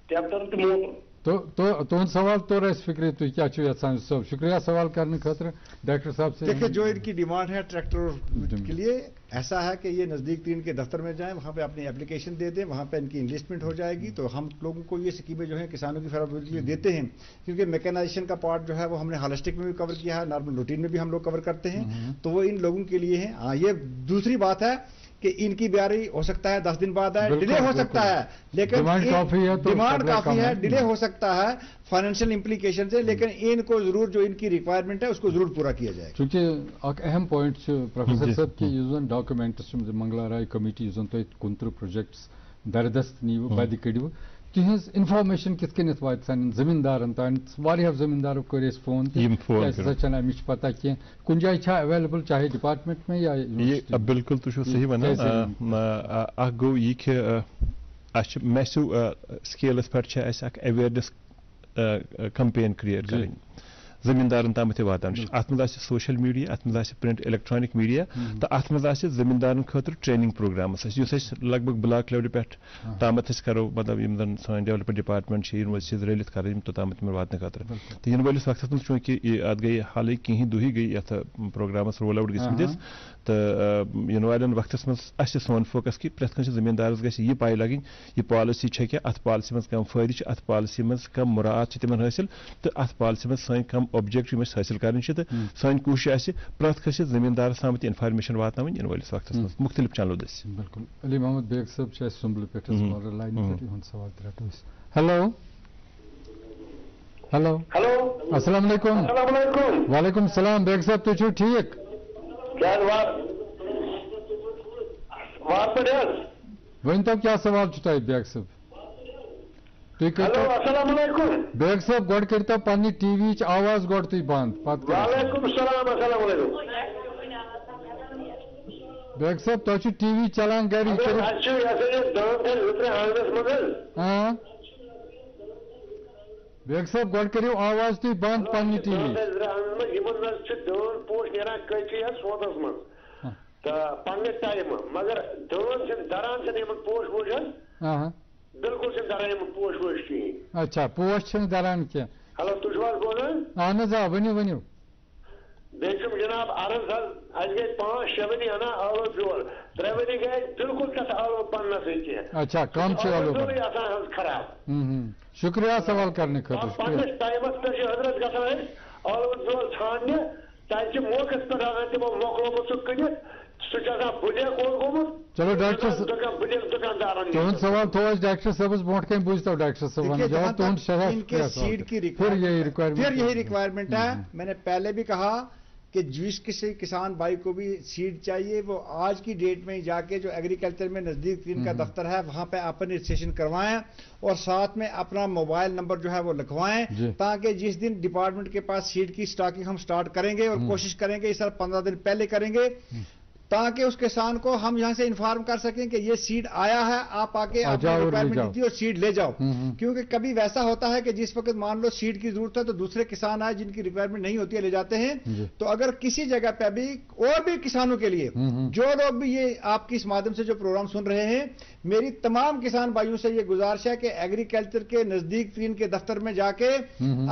ट्रैक्टर तो मोटर। तुम सवाल तोर फिक्र तुम क्या यहां सब शुक्रिया सवाल करने खातिर डॉक्टर साहब से। देखिए जो इनकी डिमांड है ट्रैक्टर के लिए ऐसा है कि ये नजदीक तीन के दफ्तर में जाएं, वहां पे अपनी एप्लीकेशन दे दें, वहां पे इनकी इन्वेस्टमेंट हो जाएगी। तो हम लोगों को ये स्कीमें जो है किसानों की फराहमी देते हैं, क्योंकि मैकेनाइजेशन का पार्ट जो है वो हमने होलिस्टिक में भी कवर किया है, नॉर्मल रूटीन में भी हम लोग कवर करते हैं, तो वो इन लोगों के लिए है। हाँ ये दूसरी बात है कि इनकी ब्यारी हो सकता है 10 दिन बाद है, डिले हो सकता है, लेकिन डिमांड काफी है, डिले हो सकता है फाइनेंशियल इम्प्लीकेशन से, लेकिन इनको जरूर जो इनकी रिक्वायरमेंट है उसको जरूर पूरा किया जाएगा। चूंकि एक अहम पॉइंट प्रोफेसर साहब की डॉक्यूमेंट्स मंगला राय कमिटी कुंत्र प्रोजेक्ट्स दरदस्त नीव बद कड़व तुज इन्फॉर्मेशन कित कनित वात सान जमींदारन तान जमींदारों कर फोन अमिच पता कह कुछ जाए अवेलेबल चाहे डिपार्टमेंट में या ये बिल्कुल तुम सही वन गो यह मैसिव स्केलस पे अवेयरनेस कैंपेन क्रिएट कर जमींदारन तम वातान अत मज सोशल मीडिया अत मज प्रिंट इलेक्ट्रॉनिक मीडिया तो अत मज जमींदारन खतर ट्रेनिंग प्रोग्राम लगभग ब्लॉक लेवल पे तम करो मतलब इन सन डेवलपमेंट डिपार्टमेंट यूनिवर्सिटीज रलित कर तोतम वातन खतर तो इन वलिस वक्त मज चूंकि अत गई हाल कहीं दुही गई ये प्रोग्रामस रोल आउट गमस तो इन वाले वक्त मज सोन फोकस कि प्रेथ कह जमींदारस गई पाई लगन यह पॉलिसी क्या अत पॉलिसी मज कम फायदे अत पॉलिसी मज कम मुराद तिमन हासिल तो अत पॉलिसी मज सन कम ऑब्जेक्टिव हासिल कर सन कोशिश प्रथ कस जमींदारस तम इन्फॉर्मेशन वात इन वलिस वक्त मुख्तलिफ चैनलों बिल्कुल अली मोहम्मद बेग साहब सुंबल पे सवाल। हेलो हेलो हेलो अस्सलाम वालेकुम। वालेकुम सलाम बेग साहब तुम ठीक? वन तो क्या सवाल तुम बेग साहब? बेग साहब गोड कर पन्नी टीवी आवाज गोड तुम बंद पत बेग साहब तुम टीवी चलान गर बेग साहब गोड करो आवाज तुम बंद पन्नी टीवी टाइम मगर दरान पोश वोशन बिल्कुल दरान पोश वोश कहें। अच्छा पोश दरान क्या? हेलो तुम बोलान? अहन वन वन बेचम जनाब अर्ज अस गई 5-6 वनी अना आलो जोर 3 वनी गए बिल्कुल कस आलो पन्ना से। अच्छा कम से आलो खराब। शुक्रिया सवाल करने खातिर टाइम पे हजरत गसान आलो जोर छान तक मौके पे तमो मोकलो सह कनित चलो डॉक्टर तुम सवाल थोड़ा डॉक्टर साहब ब्रोट कम बुझता डॉक्टर साहब जवाब तुम इनके सीड की यही रिक्वायरमेंट है। मैंने पहले भी कहा कि जिस किसी किसान भाई को भी सीड चाहिए वो आज की डेट में ही जाके जो एग्रीकल्चर में नजदीक इनका दफ्तर है वहां पे अपन रजिस्ट्रेशन करवाएं और साथ में अपना मोबाइल नंबर जो है वो लिखवाएं, ताकि जिस दिन डिपार्टमेंट के पास सीड की स्टॉकिंग हम स्टार्ट करेंगे और कोशिश करेंगे इस साल 15 दिन पहले करेंगे, ताकि उस किसान को हम यहां से इन्फॉर्म कर सकें कि ये सीड आया है, आप आके अपनी रिक्वायरमेंट दीजिए और सीड ले जाओ। क्योंकि कभी वैसा होता है कि जिस वक्त मान लो सीड की जरूरत है तो दूसरे किसान आए जिनकी रिक्वायरमेंट नहीं होती है ले जाते हैं। तो अगर किसी जगह पे भी और भी किसानों के लिए जो लोग भी ये आपकी इस माध्यम से जो प्रोग्राम सुन रहे हैं, मेरी तमाम किसान भाइयों से ये गुजारिश है कि एग्रीकल्चर के नजदीक तीन के दफ्तर में जाके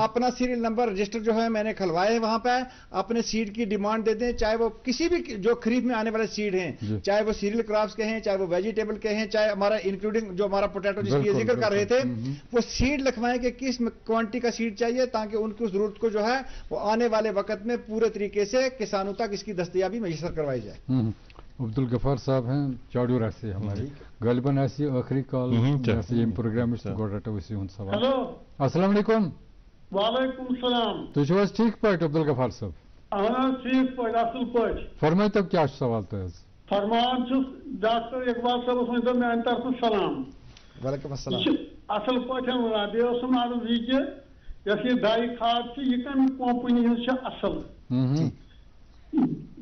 अपना सीरियल नंबर रजिस्टर जो है मैंने खलवाए हैं वहां पे, अपने सीड की डिमांड दे दें, चाहे वो किसी भी जो खरीद में आने वाले सीड हैं, चाहे वो सीरियल क्रॉप्स के हैं, चाहे वो वेजिटेबल के हैं, चाहे हमारा इंक्लूडिंग जो हमारा पोटैटो जिसकी जिक्र कर रहे थे, वो सीड लिखवाएं कि किस क्वांटिटी का सीड चाहिए, ताकि उनकी उस जरूरत को जो है वो आने वाले वक्त में पूरे तरीके से किसानों तक इसकी दस्तयाबी मैसर करवाई जाए। अब्दुल गफार साहब हैं चाड़ूर से हमारी गालिबन ऐसी आखिरी कॉल ऐसे प्रोग्राम सवाल। अस्सलाम वालेकुम। वालेकुम सलाम। तुझ ठीक पाट अब्दुल गफार साहब? ठीक पाट असल पाट। फरमाई तब क्या सवाल तो फरमान डॉक्टर इकबाल साहब मान तरफ सलाम। वालेकुम अस्सलाम। असल पाट बेसम अर्ज ये दाई खाद यह कम कंपनी असल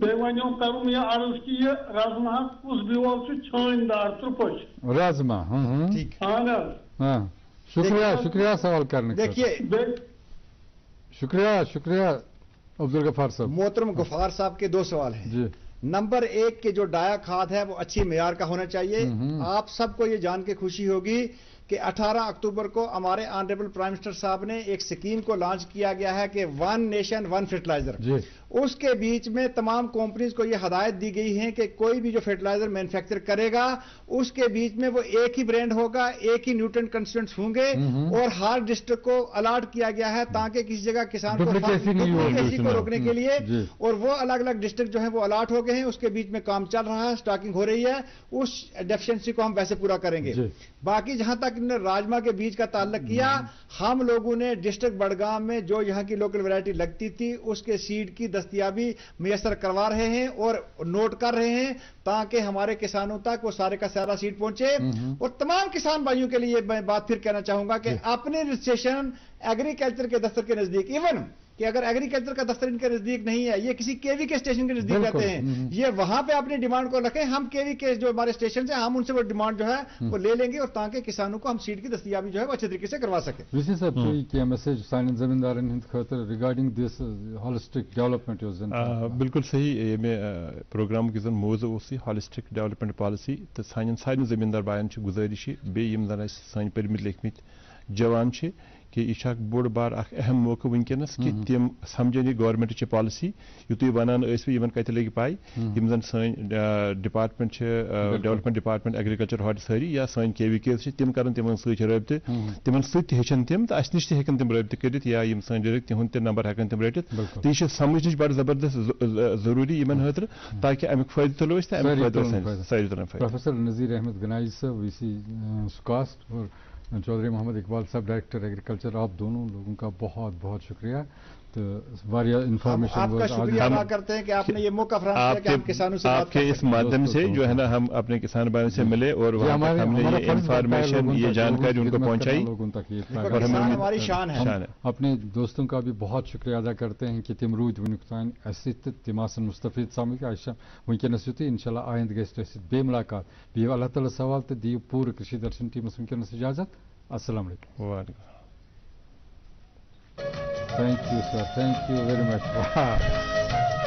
बे वो करूँ यह अर्ज कि यह राजमा कुस बिवल छानदार त्रुपच राजमा। शुक्रिया शुक्रिया सवाल करने। देखिए शुक्रिया शुक्रिया अब्दुल गफार साहब। मोहतरम गफार साहब के दो सवाल हैं जी। नंबर एक के जो डाया खाद है वो अच्छी मेयार का होना चाहिए। आप सबको ये जान के खुशी होगी कि 18 अक्टूबर को हमारे ऑनरेबल प्राइम मिनिस्टर साहब ने एक स्कीम को लॉन्च किया गया है कि वन नेशन वन फर्टिलाइजर। उसके बीच में तमाम कंपनीज को यह हदायत दी गई है कि कोई भी जो फर्टिलाइजर मैन्युफैक्चर करेगा उसके बीच में वो एक ही ब्रांड होगा, एक ही न्यूट्रिएंट कंस्टिट्यूएंट्स होंगे और हर डिस्ट्रिक्ट को अलॉट किया गया है ताकि किसी जगह किसान को डुप्लीकेसी को रोकने के लिए। और वो अलग अलग डिस्ट्रिक्ट जो है वो अलॉट हो गए हैं, उसके बीच में काम चल रहा है, स्टॉकिंग हो रही है, उस डेफिशिएंसी को हम वैसे पूरा करेंगे। बाकी जहां तक राजमा के बीज का ताल्लुक किया, हम लोगों ने डिस्ट्रिक्ट बड़गाम में जो यहाँ की लोकल वैरायटी लगती थी उसके सीड की दस्तयाबी मैसर करवा रहे हैं और नोट कर रहे हैं ताकि हमारे किसानों तक वो सारे का सारा सीड पहुंचे। और तमाम किसान भाइयों के लिए मैं बात फिर कहना चाहूंगा कि अपने रजिस्ट्रेशन एग्रीकल्चर के दफ्तर के नजदीक, इवन कि अगर एग्रीकल्चर का दफ्तर इनके नजदीक नहीं है, ये किसी केवी के स्टेशन के नजदीक रहते हैं, ये वहां पे अपनी डिमांड को रखें, हम केवी के जो हमारे स्टेशन है हम उनसे वो डिमांड जो है वो ले लेंगे और ताकि किसानों को हम सीड की दस्तयाबी जो है वो अच्छे तरीके से करवा सके। मैसेज जमींदारन खतर रिगार्डिंग दिस होलिस्टिक डेवलपमेंट। बिल्कुल सही। ये प्रोग्राम की जन मौजू होलिस्टिक डेवलपमेंट पॉलिसी तो सान सारे जमींदार बायन गुजारिश बेम जन सान परमिट लिखमित जवान कि यह बोड़ बार अहम मौका वनकस कि तम समझन यह गवर्नमेंट की पॉलिसी यू तुम वन कत लगे पाई जन सन department development department agriculture horticulture या सन KVKs तम कर तिमन सब्त तिमन सहेचन तम तो अस नश तम रब्त कर या सन डायरेक्ट तिहद नंबर हेकन तम रटित तो यह समझ बड़ जबरदस्त जरूरी इन खतर ताकि अमुक फायदे तुलो सारी तरह। प्रोफेसर नज़ीर अहमद गनाई साहब VC स्कॉस्ट और चौधरी मोहम्मद इकबाल साहब डायरेक्टर एग्रीकल्चर, आप दोनों लोगों का बहुत बहुत शुक्रिया। तो इन्फॉर्मेशन आपका शुक्रिया अदा करते हैं कि आपने ये मौका फराहम किया कि हम किसानों से आपके इस माध्यम से जो है ना हम अपने किसान भाइयों से मिले और हमने ये इन्फॉर्मेशन ये जानकारी उनको पहुंचाई और हमारी शान है। अपने दोस्तों का भी बहुत शुक्रिया अदा करते हैं कि तिम रूद वुन तिमासन मुस्तफीद सामिक आयशा वनकस युत इंशाल्लाह आइंद गस बे मुलाकात बी अल्लाह ताला सवाल तो दी पूरे कृषि दर्शन टीमस वनकस इजाजत। अस्सलाम वालेकुम। Thank you, sir. Thank you very much. Wow.